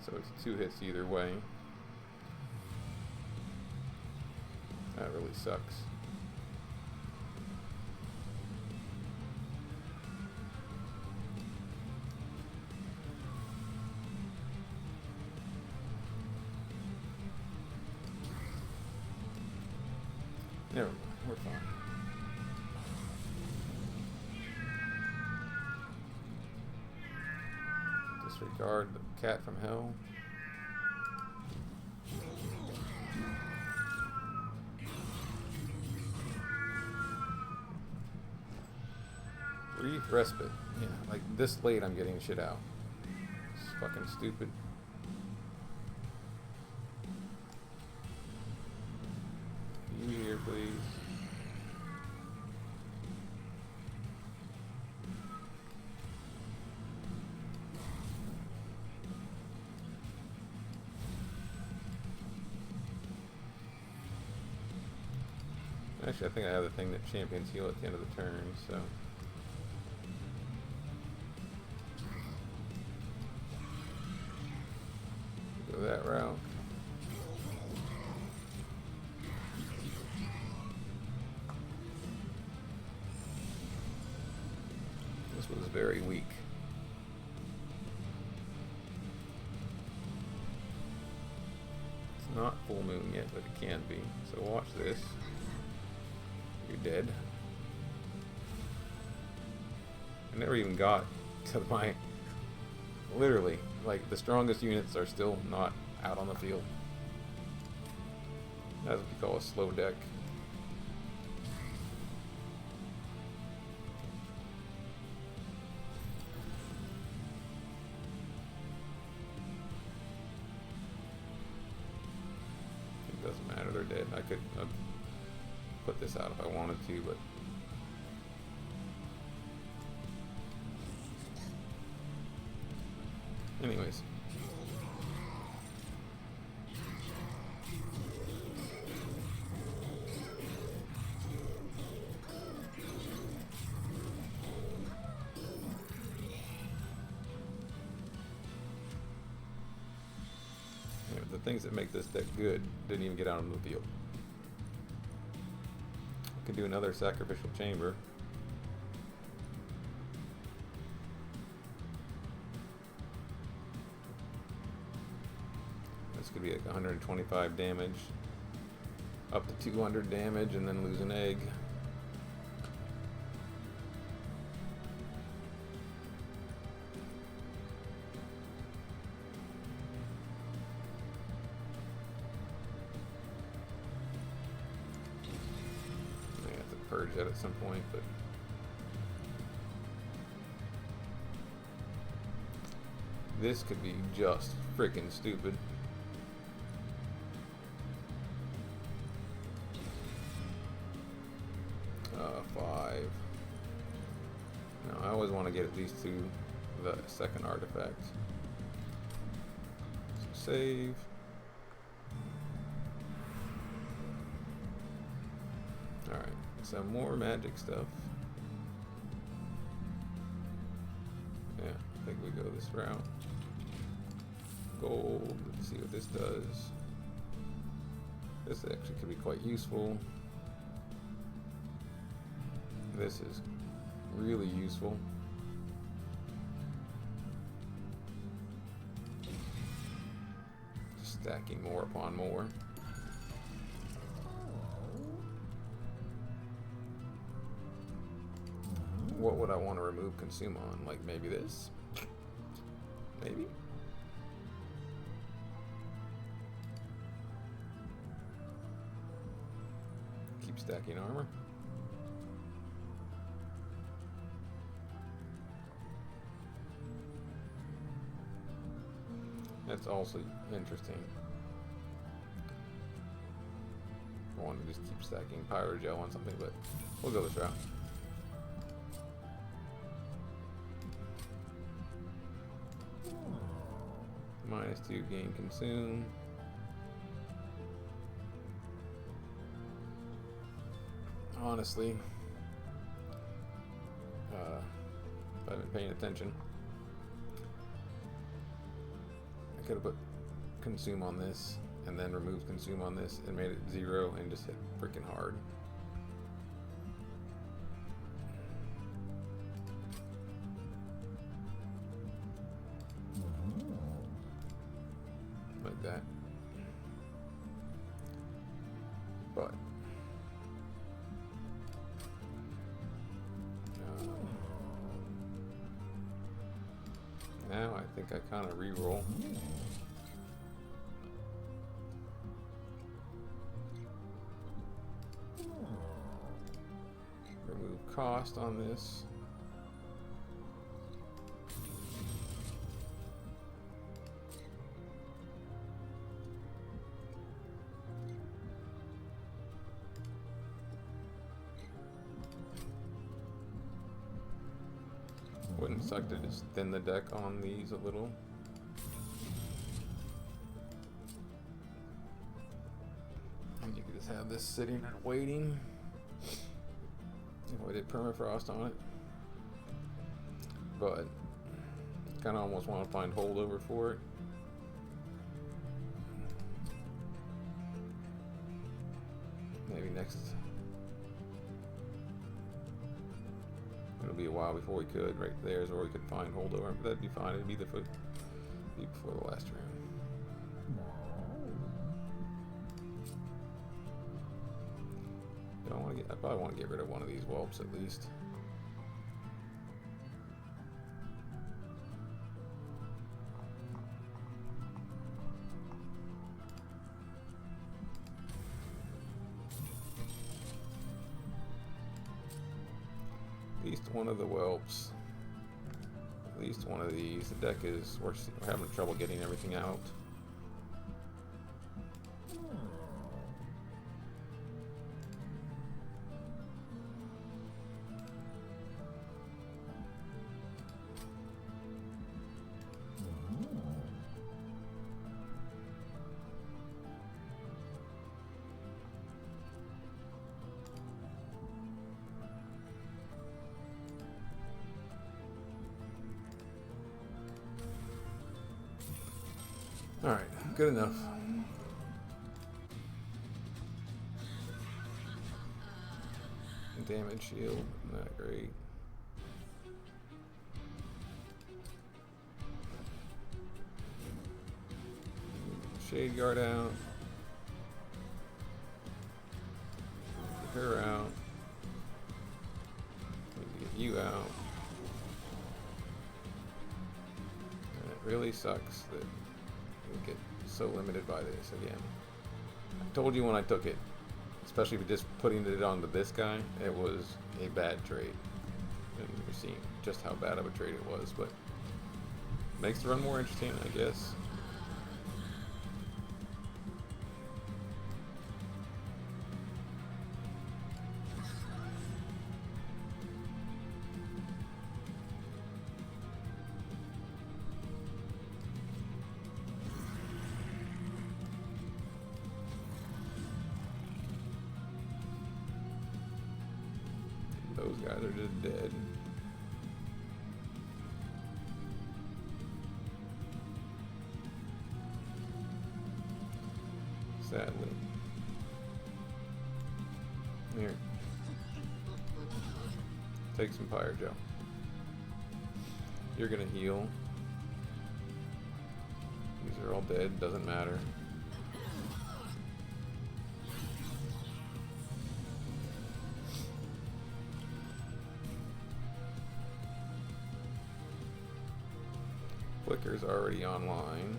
So it's 2 hits either way. That really sucks. Never mind, we're fine. Disregard the cat from hell. Brief respite. Yeah, like this late I'm getting shit out. It's fucking stupid. Here, please. Actually, I think I have the thing that champions heal at the end of the turn, so. Go that route. Was very weak. not full moon yet, but it can be. So watch this. You're dead. I never even got to my... Literally, like, the strongest units are still not out on the field. That's what you call a slow deck. It doesn't matter, they're dead. I could put this out if I wanted to, but... Anyways. The things that make this deck good didn't even get out onto the field. I can do another sacrificial chamber. This could be like 125 damage, up to 200 damage, and then lose an egg. I have to purge that at some point, but this could be just freaking stupid. No, I always want to get at least to the second artifact. So save. Alright, some more magic stuff. Yeah, I think we go this route. Gold, let's see what this does. This actually could be quite useful. This is really useful. Just stacking more upon more. What would I want to remove consume on? Like maybe this? Maybe? Keep stacking armor. That's also interesting. I want to just keep stacking Pyrogel on something, but we'll go this route. -2 gain consume. Honestly, if I've been paying attention, I could have put consume on this and then removed consume on this and made it 0 and just hit freaking hard. Like that. But now I think I kind of re-roll. Remove cost on this. Wouldn't suck to just thin the deck on these a little. And you could just have this sitting and waiting. If I did permafrost on it. But kind of almost want to find holdover for it. Maybe next. It'll be a while before we could. Right there is where we could find holdover, but that'd be fine. It'd be before the last round. I probably want to get rid of one of these whelps at least. At least one of the whelps. At least one of these. The deck is, we're having trouble getting everything out. Alright, good enough. Damage shield, not great. Shade guard out. Get her out. Get you out. And it really sucks that we get so limited by this again. I told you when I took it, especially for just putting it onto this guy, it was a bad trade. And you're seeing just how bad of a trade it was, but makes the run more interesting, I guess. Those guys are just dead. Sadly. Here. Take some Pyro Gel. You're gonna heal. These are all dead, doesn't matter. Flicker's already online.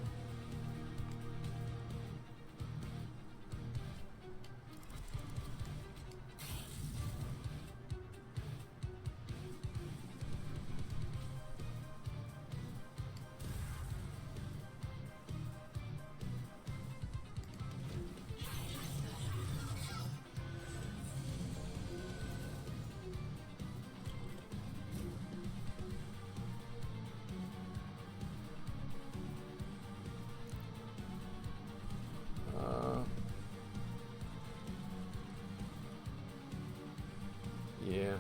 Yeah.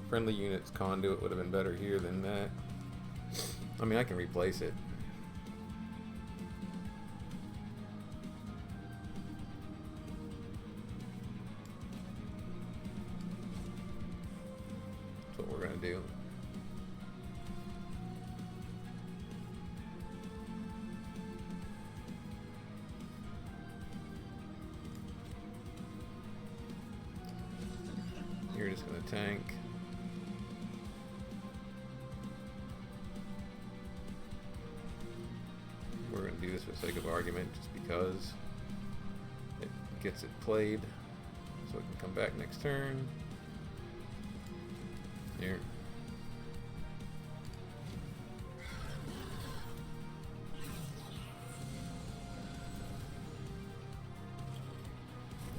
Friendly units conduit would have been better here than that. I mean, I can replace it. That's what we're gonna do. You're just gonna tank. We're gonna do this for the sake of argument, just because it gets it played, so it can come back next turn. Here.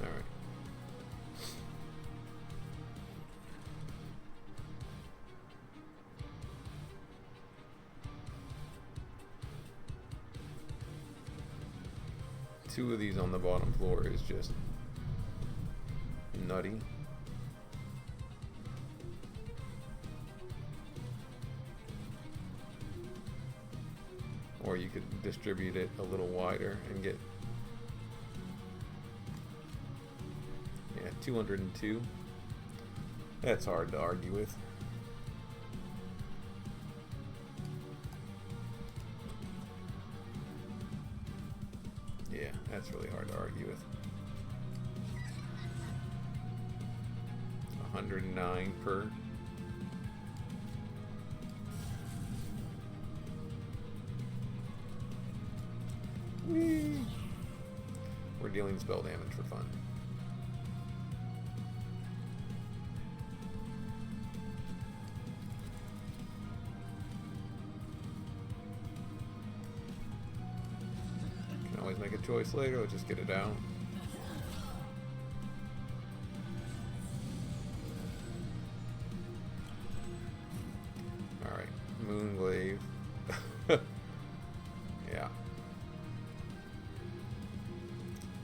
All right. Two of these on the bottom floor is just nutty. Or you could distribute it a little wider and get, yeah, 202. That's hard to argue with. Yeah, That's really hard to argue with. 109 per. Whee! We're dealing spell damage for fun. Can always make a choice later. Let's just get it out. Alright, Moonglaive. Yeah.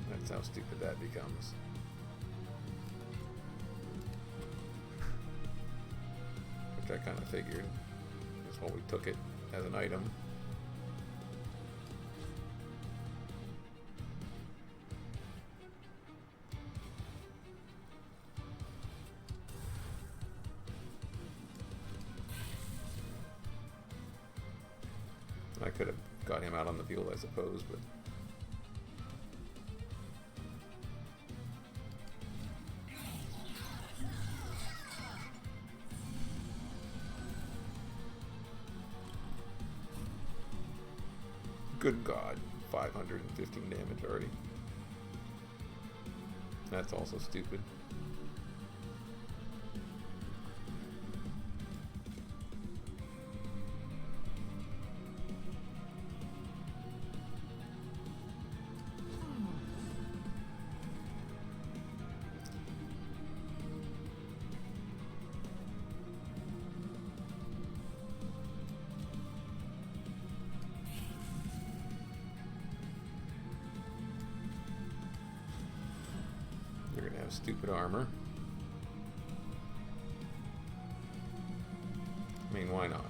That's how stupid that becomes. Which I kind of figured. That's why we took it as an item. I could have got him out on the field, I suppose, but good God, 515 damage already. That's also stupid. You're gonna have stupid armor. I mean, why not?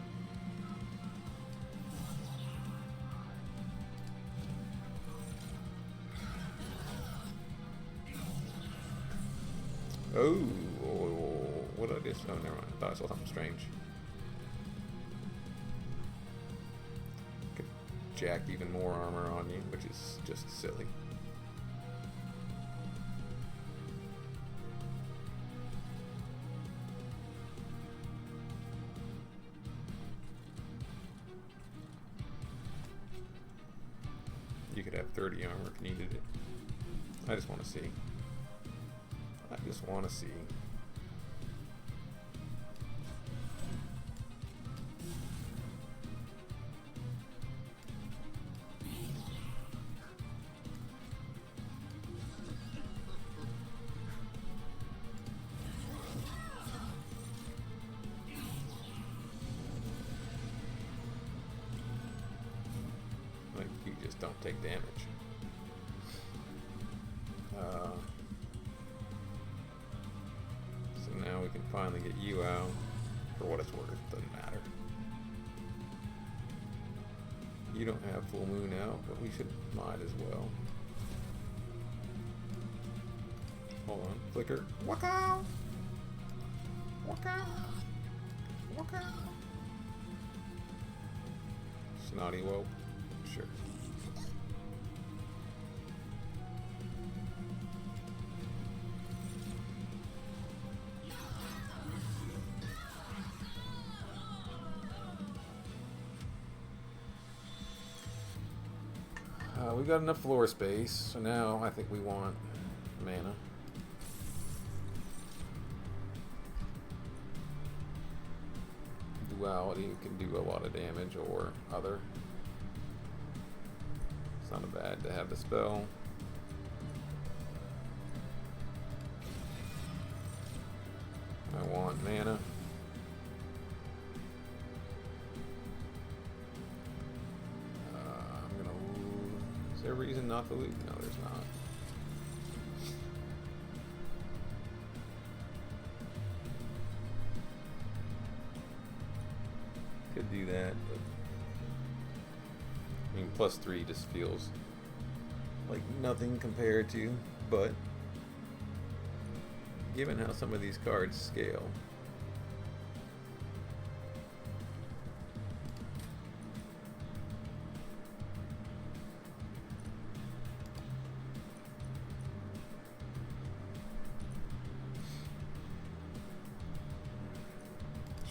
Oh, what did I just? Oh, never mind. I thought I saw something strange. Could jack even more armor on you, which is just silly. You could have 30 armor if you needed it. I just want to see. I just want to see. Like, you just don't take damage. So now we can finally get you out. For what it's worth, doesn't matter. You don't have full moon out, but we should might as well. Hold on, flicker. Waka! Waka! Waka! Snotty wope. Sure. We've got enough floor space, so now I think we want mana. Duality can do a lot of damage, or other. It's not bad to have the spell. I want mana. Is there a reason not to loot? No, there's not. Could do that, but I mean, +3 just feels like nothing compared to, but given how some of these cards scale,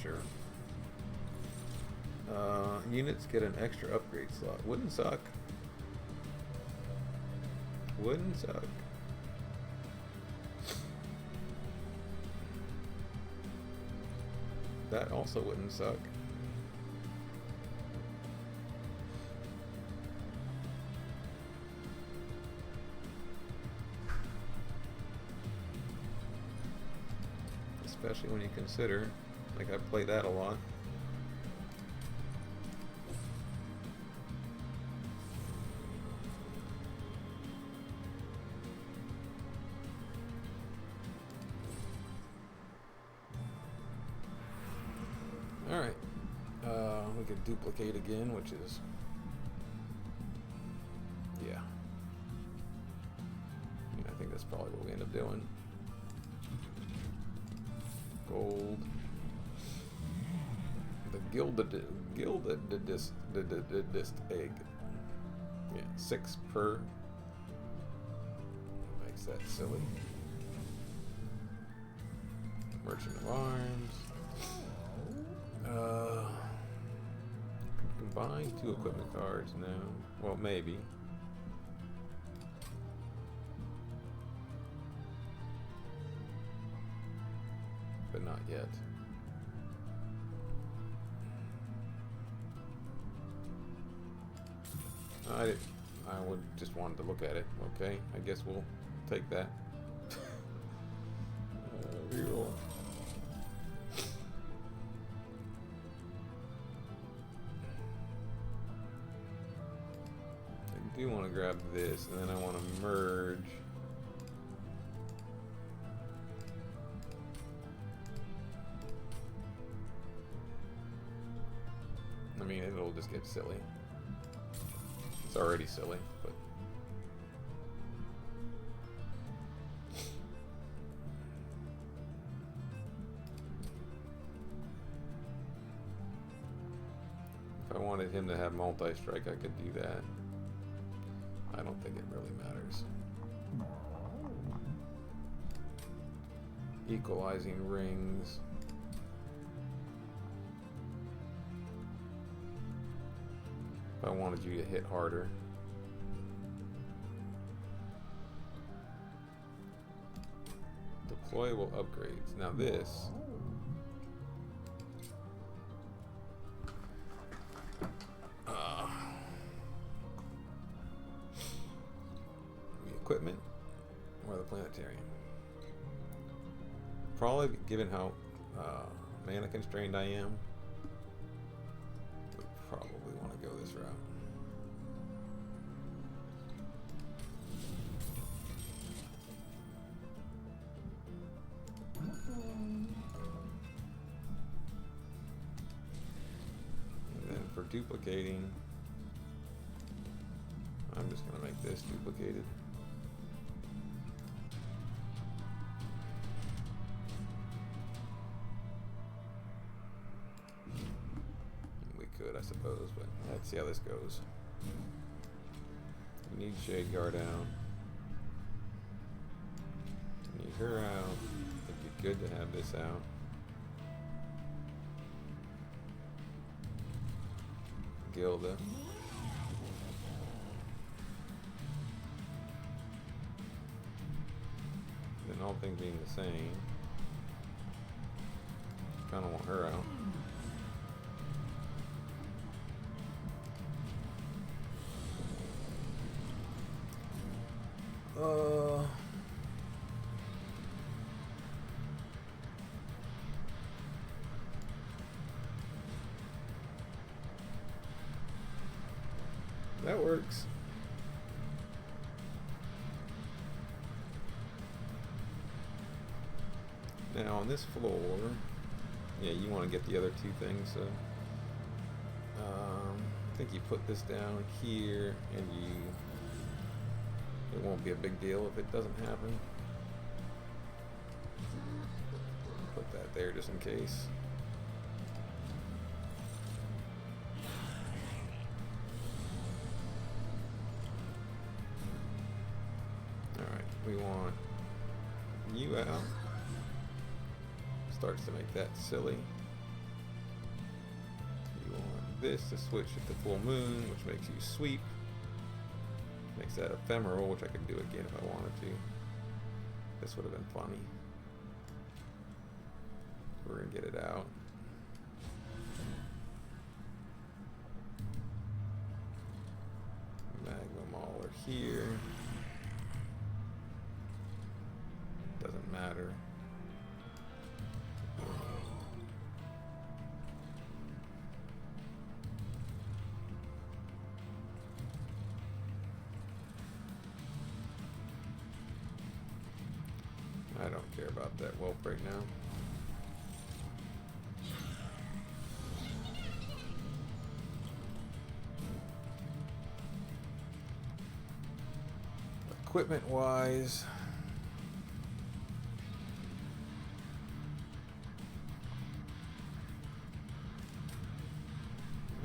sure. Units get an extra upgrade slot. Wouldn't suck. Wouldn't suck. That also wouldn't suck. Especially when you consider, like, I play that a lot. Alright, we could duplicate again, which is, yeah. I think that's probably what we end up doing. Gold. The gilded egg. Yeah, 6 per. Makes that silly. Merchant of Arms. Combine 2 equipment cards now. Well, maybe. But not yet. I would just wanted to look at it. Okay, I guess we'll take that. Reroll. I do want to grab this, and then I want to merge. I mean, it'll just get silly. It's already silly, but if I wanted him to have multi-strike, I could do that. I don't think it really matters. Equalizing rings. If I wanted you to hit harder. Deployable upgrades. Now this. The equipment or the planetarium. Probably, given how mana constrained I am, would probably want to go this route. And then for duplicating, I'm just going to make this duplicated. I suppose, but let's see how this goes. We need Shade Guard out. We need her out. It'd be good to have this out. Gilda. Then all things being the same, kind of want her out. That works. Now on this floor, yeah, you want to get the other 2 things, so I think you put this down here, and it won't be a big deal if it doesn't happen. Put that there just in case. Alright, we want you out. Starts to make that silly. this to switch it to full moon, which makes you sweep. Makes that ephemeral, which I could do again if I wanted to. This would have been funny. We're gonna get it out. Magma Mauler here. Doesn't matter. I don't care about that whelp right now. Equipment wise,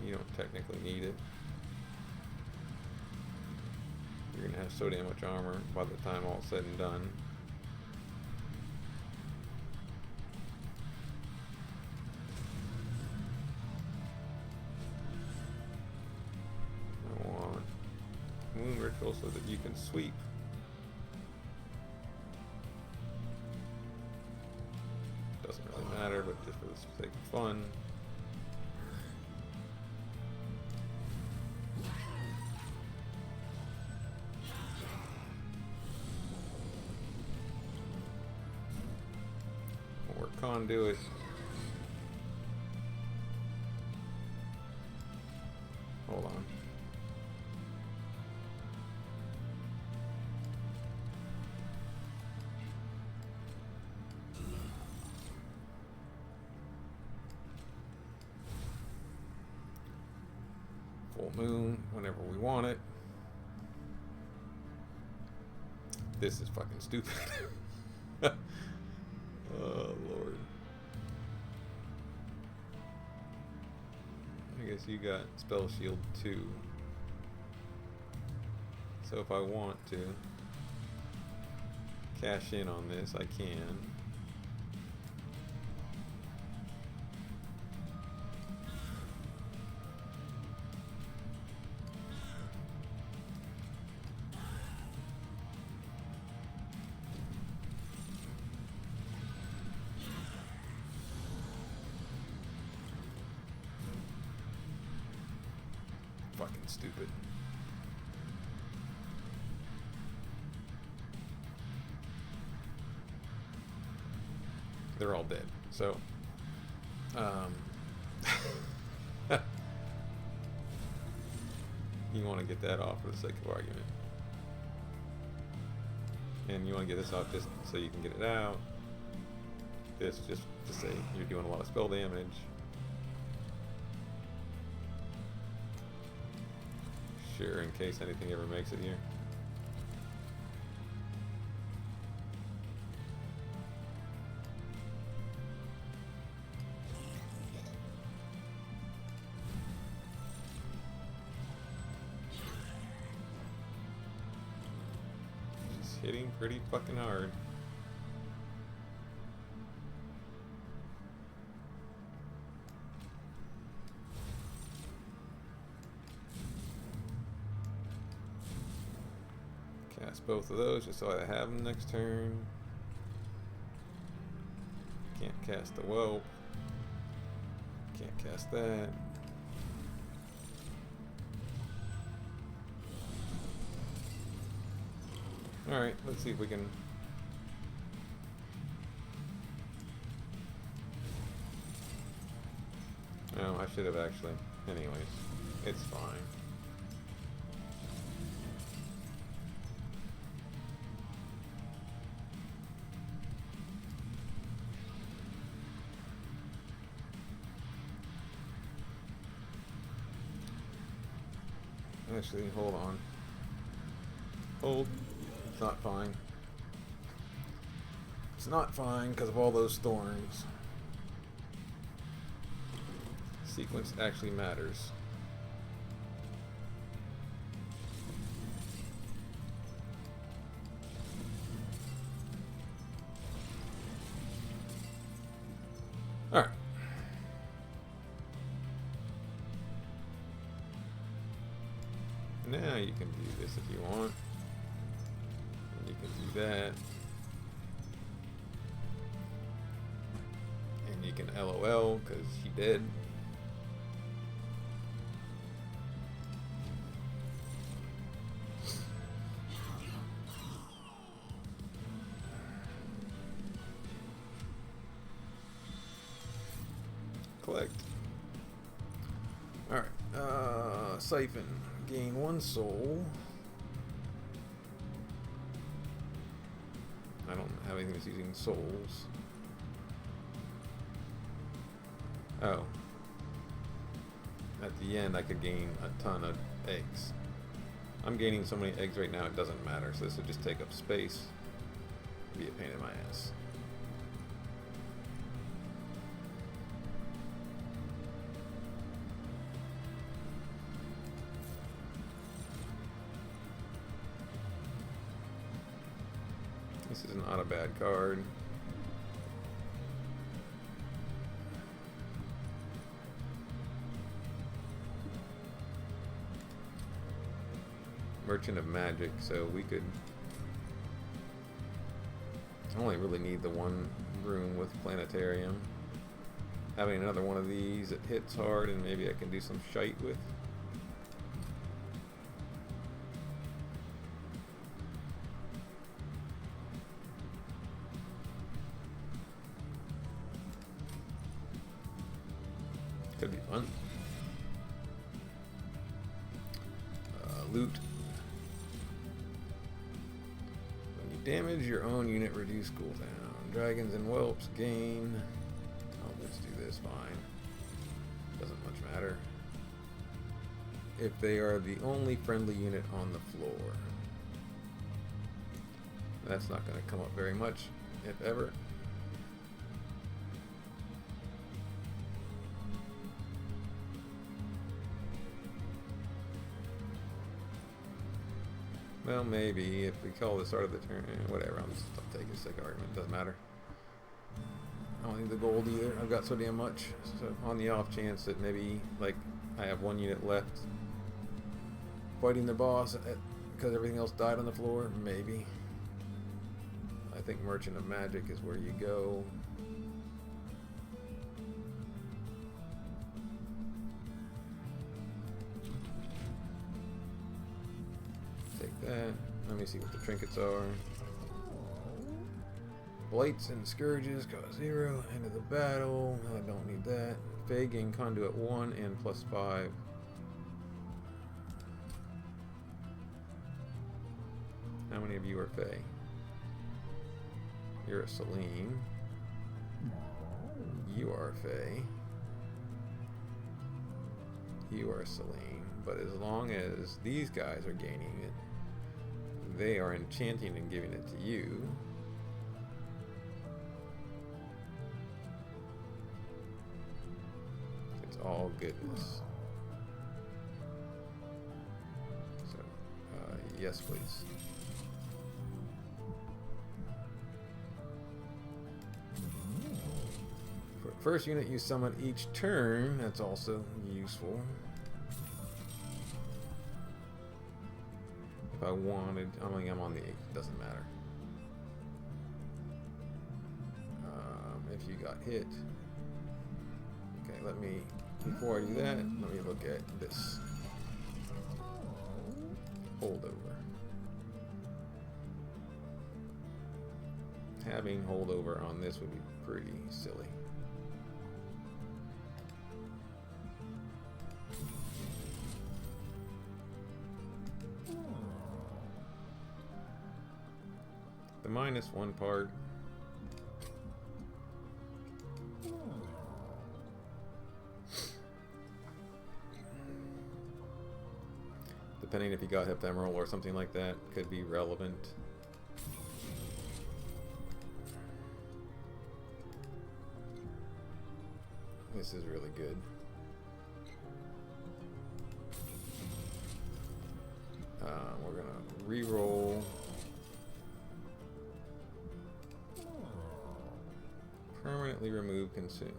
you don't technically need it. You're gonna have so damn much armor by the time all's said and done. I want Moon Ritual so that you can sweep. Doesn't really matter, but just for the sake of fun. More conduit. Hold on. Full moon whenever we want it. This is fucking stupid. Oh Lord. I guess you got spell shield 2. So if I want to cash in on this, I can. Fucking stupid. They're all dead. So, you want to get that off for the sake of argument. And you want to get this off just so you can get it out. This just to say you're doing a lot of spell damage. Sure, in case anything ever makes it here. Just hitting pretty fucking hard. Cast both of those just so I have them next turn. Can't cast the whelp. Can't cast that. Alright, let's see if we can. Oh, I should have actually. Anyways, it's fine. Actually, hold on. Hold. It's not fine. It's not fine because of all those thorns. Sequence actually matters. Alright. You can do this if you want. And you can do that. And you can LOL because she dead. Collect. Alright. Siphon. Gain 1 soul. I don't have anything that's using souls. Oh. At the end I could gain a ton of eggs. I'm gaining so many eggs right now it doesn't matter, so this would just take up space. Be a pain in my ass. This is not a bad card. Merchant of Magic, so we could... I only really need the one room with Planetarium. Having another one of these that hits hard and maybe I can do some shite with. Could be fun. Loot. When you damage your own unit, reduce cooldown. Dragons and whelps gain. I'll just do this, fine. Doesn't much matter. If they are the only friendly unit on the floor. That's not going to come up very much, if ever. Well, maybe if we call the start of the turn, whatever. I'll take a sick argument. Doesn't matter. I don't need the gold either. I've got so damn much. So on the off chance that maybe like I have one unit left fighting the boss because everything else died on the floor, maybe. I think Merchant of Magic is where you go. That. Let me see what the trinkets are. Blights and Scourges cost 0. End of the battle. I don't need that. Fae gain Conduit 1 and +5. How many of you are Fae? You're a Selene. You are Fae. You are Selene. But as long as these guys are gaining it, they are enchanting and giving it to you. It's all goodness. So, yes, please. For first unit you summon each turn, that's also useful. If I wanted, I mean, I'm on the 8th, doesn't matter. If you got hit. Okay, let me, before I do that, let me look at this. Holdover. Having holdover on this would be pretty silly. The -1 part. Depending if you got ephemeral or something like that, could be relevant. This is really good. We're gonna re-roll. Permanently remove consume.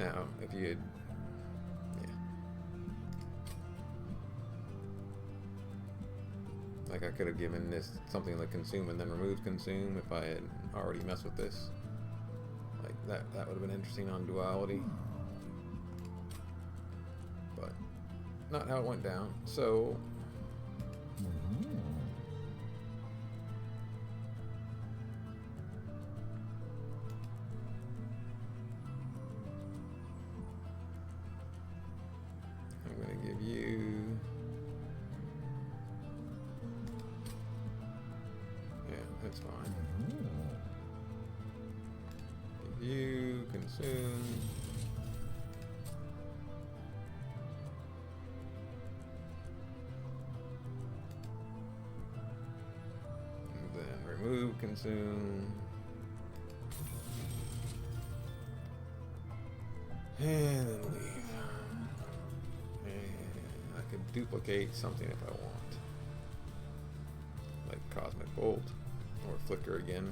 Now, if you had, yeah, like I could have given this something like consume and then remove consume if I had already messed with this. Like that would have been interesting on duality, but not how it went down. So. I'm going to give you, yeah, that's fine. Give you, consume. And then remove, consume. And then leave. I could duplicate something if I want, like Cosmic Bolt or Flicker again.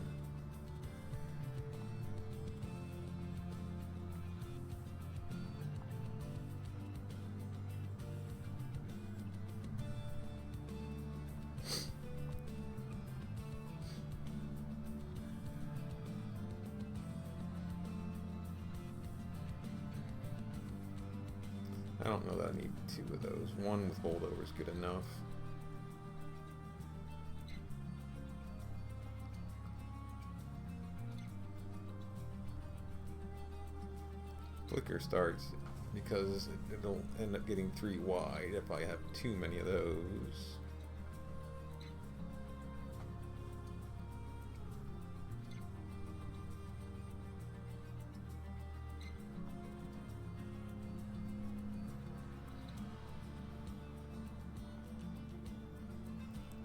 I don't know that I need 2 of those. 1 with holdover is good enough. Flicker starts because it'll end up getting 3 wide if I have too many of those.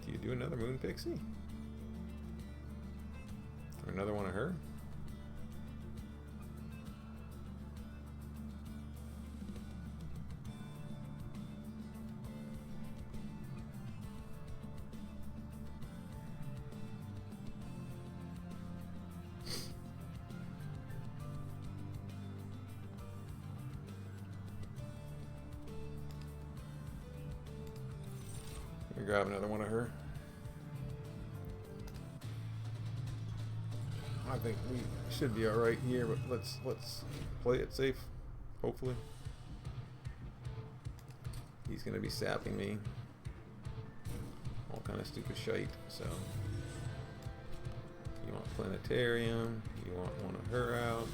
Do you do another Moon Pixie? Or another one of her? Grab another one of her. I think we should be all right here, but let's play it safe. Hopefully, he's gonna be sapping me all kind of stupid shite. So you want Planetarium? You want one of her out?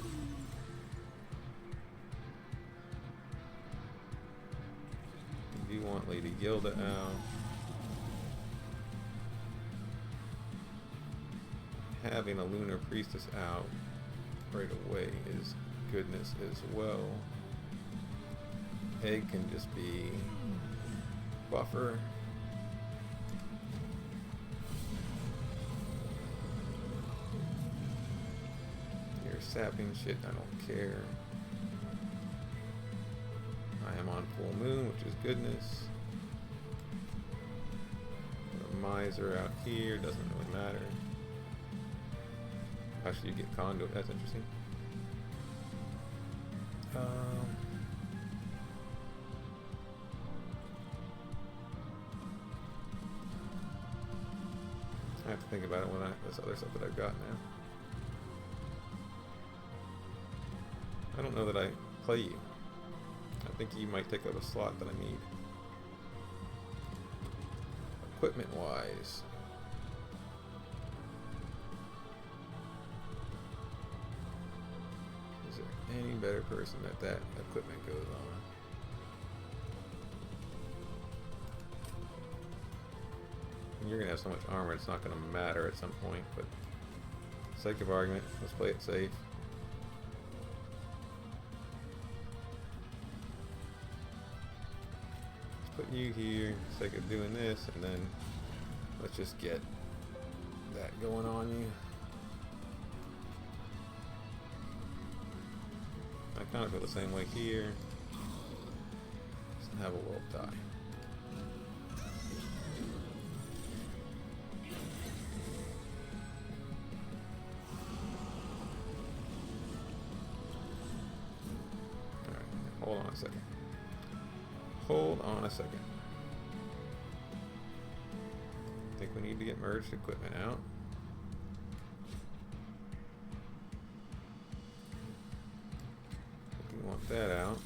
You do want Lady Gilda out? Having a Lunar Priestess out right away is goodness as well. Egg can just be buffer. You're sapping shit, I don't care. I am on full moon, which is goodness. Put a miser out here, doesn't really matter. Actually, you get conduit. That's interesting. I have to think about it when this other stuff that I've got now. I don't know that I play you. I think you might take up a slot that I need. Equipment-wise. Any better person that equipment goes on. And you're gonna have so much armor it's not gonna matter at some point, but for the sake of argument, let's play it safe. Let's put you here for the sake of doing this, and then let's just get that going on you. I kind of feel the same way here. Just have a world tie. on a second. Hold on a second. I think we need to get merged equipment out. We want that out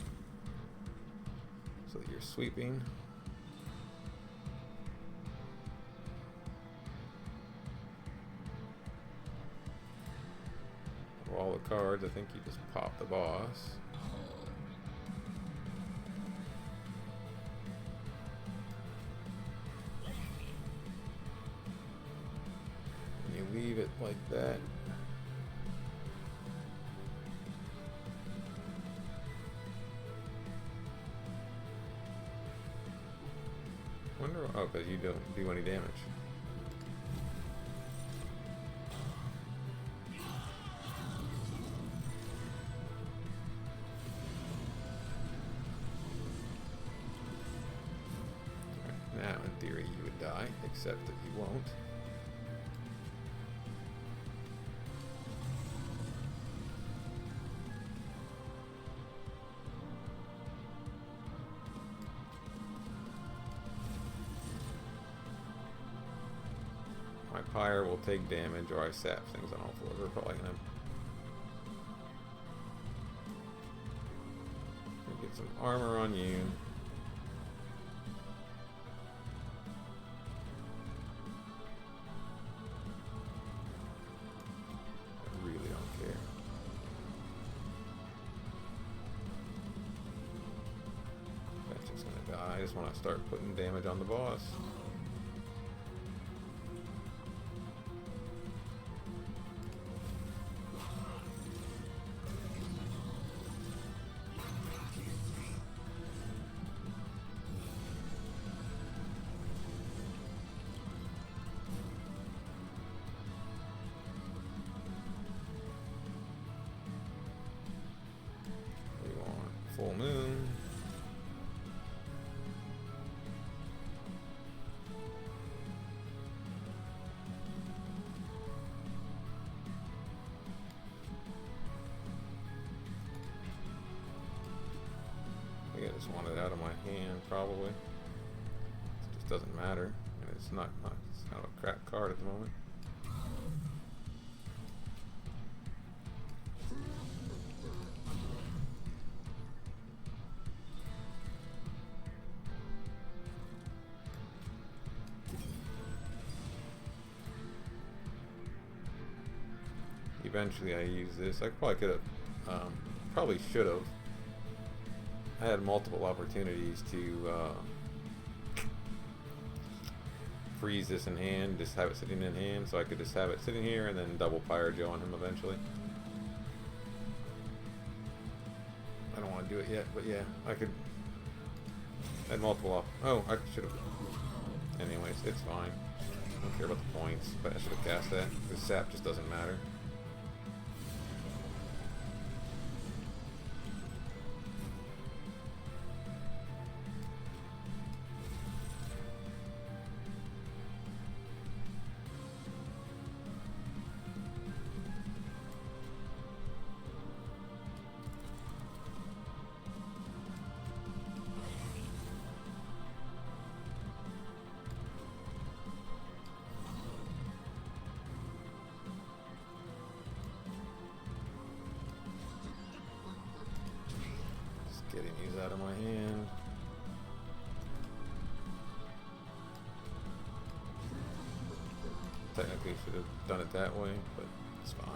so that you're sweeping. For all the cards, I think you just pop the boss. And you leave it like that. Wonder, oh, because you don't do any damage. Now, in theory, you would die, except that you won't. My pyre will take damage, or I sap things on all four. We're probably gonna get some armor on you. I really don't care. That's just gonna die. I just want to start putting damage on the boss. Full moon. I think I just want it out of my hand, probably. It just doesn't matter. And it's not it's kind of a crap card at the moment. Eventually I use this. I probably could have, probably should have. I had multiple opportunities to freeze this in hand, just have it sitting in hand, so I could just have it sitting here and then double Pyro Joe on him eventually. I don't want to do it yet, but yeah, I could. I had multiple oh, I should have. Anyways, it's fine. I don't care about the points, but I should have cast that. The sap just doesn't matter. Getting these out of my hand. Technically should have done it that way, but it's fine.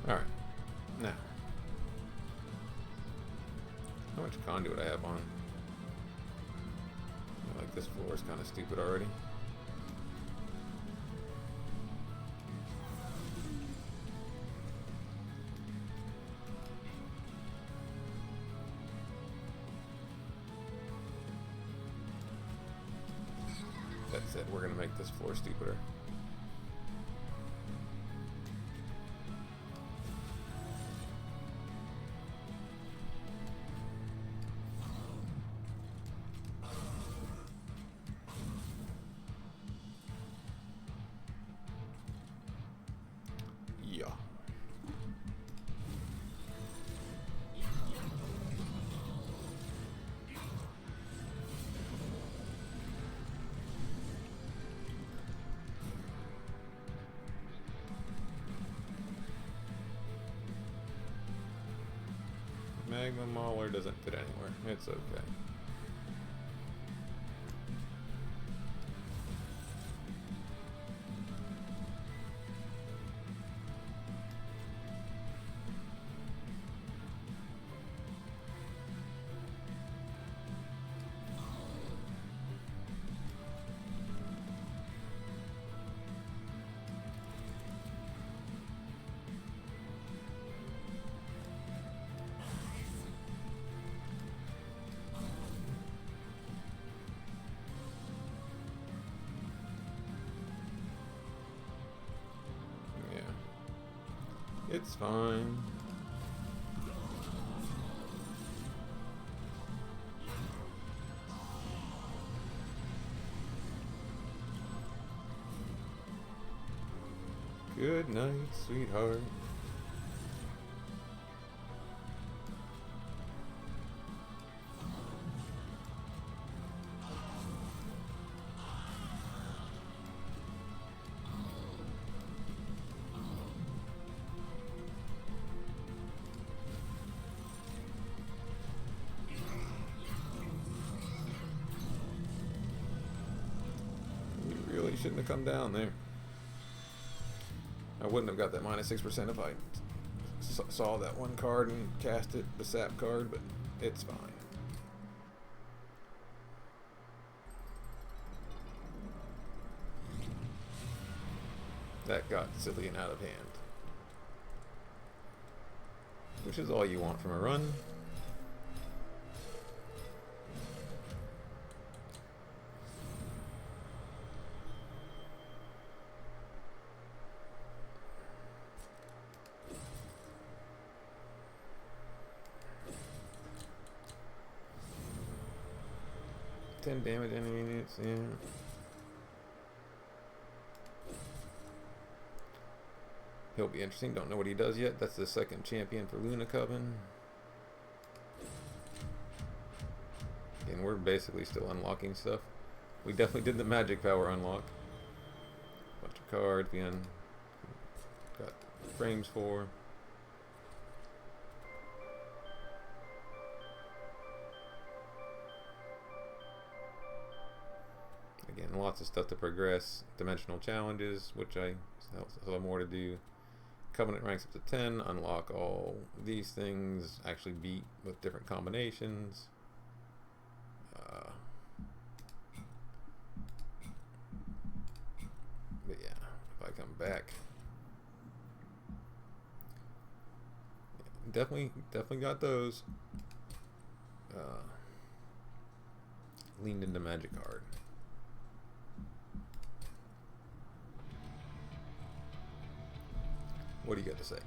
Alright. Now. How much conduit I have on? Like this floor is kind of stupid already. That said, we're gonna make this floor stupider. Magma Mauler doesn't fit anywhere. It's okay. It's fine. Good night, sweetheart. Really shouldn't have come down there. I wouldn't have got that -6% if I saw that one card and cast it, the Sap card, but it's fine. That got silly and out of hand. Which is all you want from a run. Ten damage enemy units, yeah. He'll be interesting. Don't know what he does yet. That's the second champion for Luna Coven. Again, we're basically still unlocking stuff. We definitely did the magic power unlock. Bunch of cards we got frames for. Again, lots of stuff to progress. Dimensional challenges, which I still have more to do. Covenant ranks up to 10. Unlock all these things. Actually beat with different combinations. But yeah, if I come back, yeah, definitely got those. Leaned into magic hard. What do you got to say?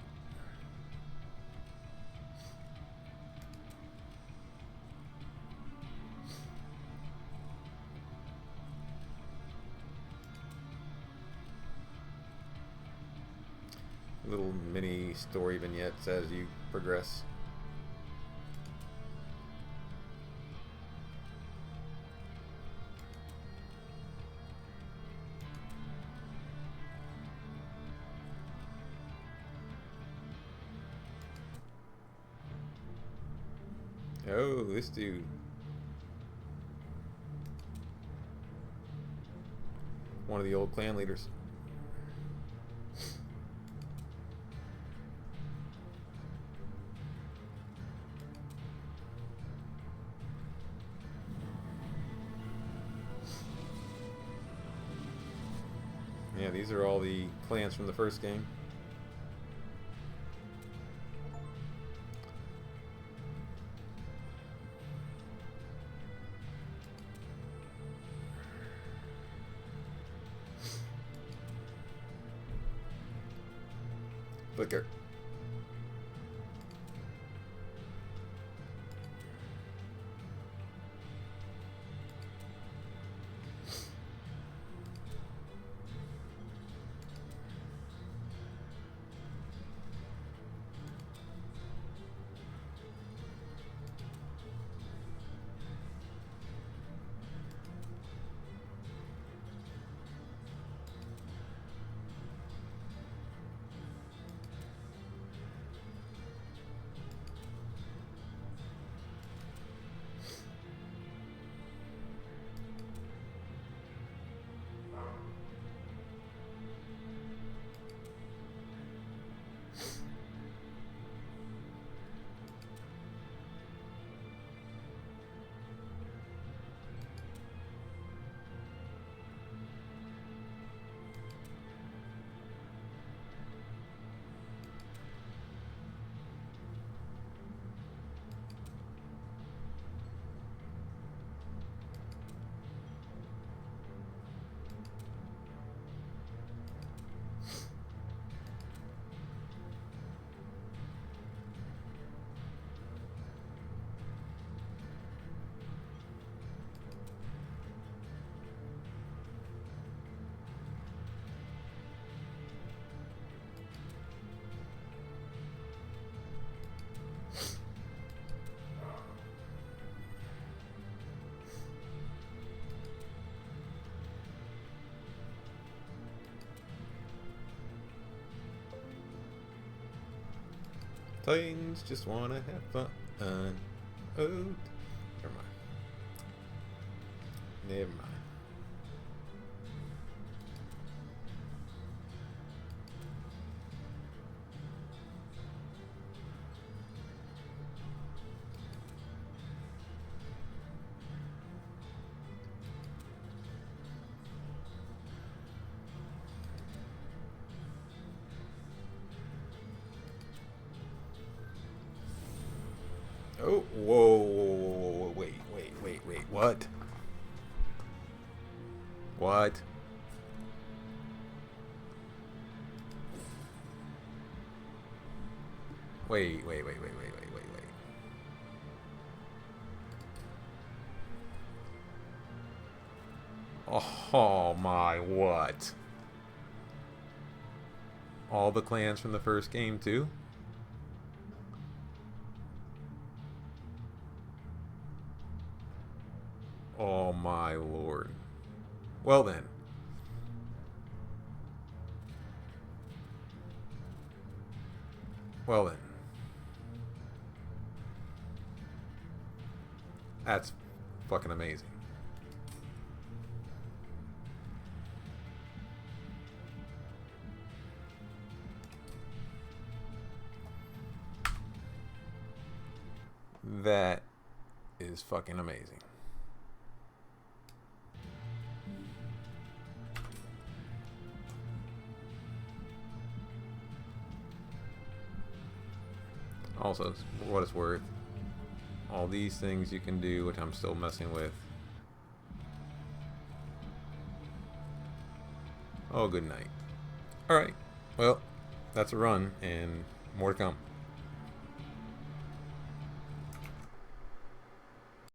Little mini story vignettes as you progress. Oh, this dude. One of the old clan leaders. Yeah, these are all the clans from the first game. Flicker. Titans just wanna have fun. Oh, never mind. Never mind. Oh, whoa, wait, what? What? Wait. Oh my, what? All the clans from the first game too? Oh my lord. Well then. Well then. That's fucking amazing. That is fucking amazing. Also, for what it's worth, all these things you can do, which I'm still messing with. Oh, good night. Alright, well, that's a run, and more to come.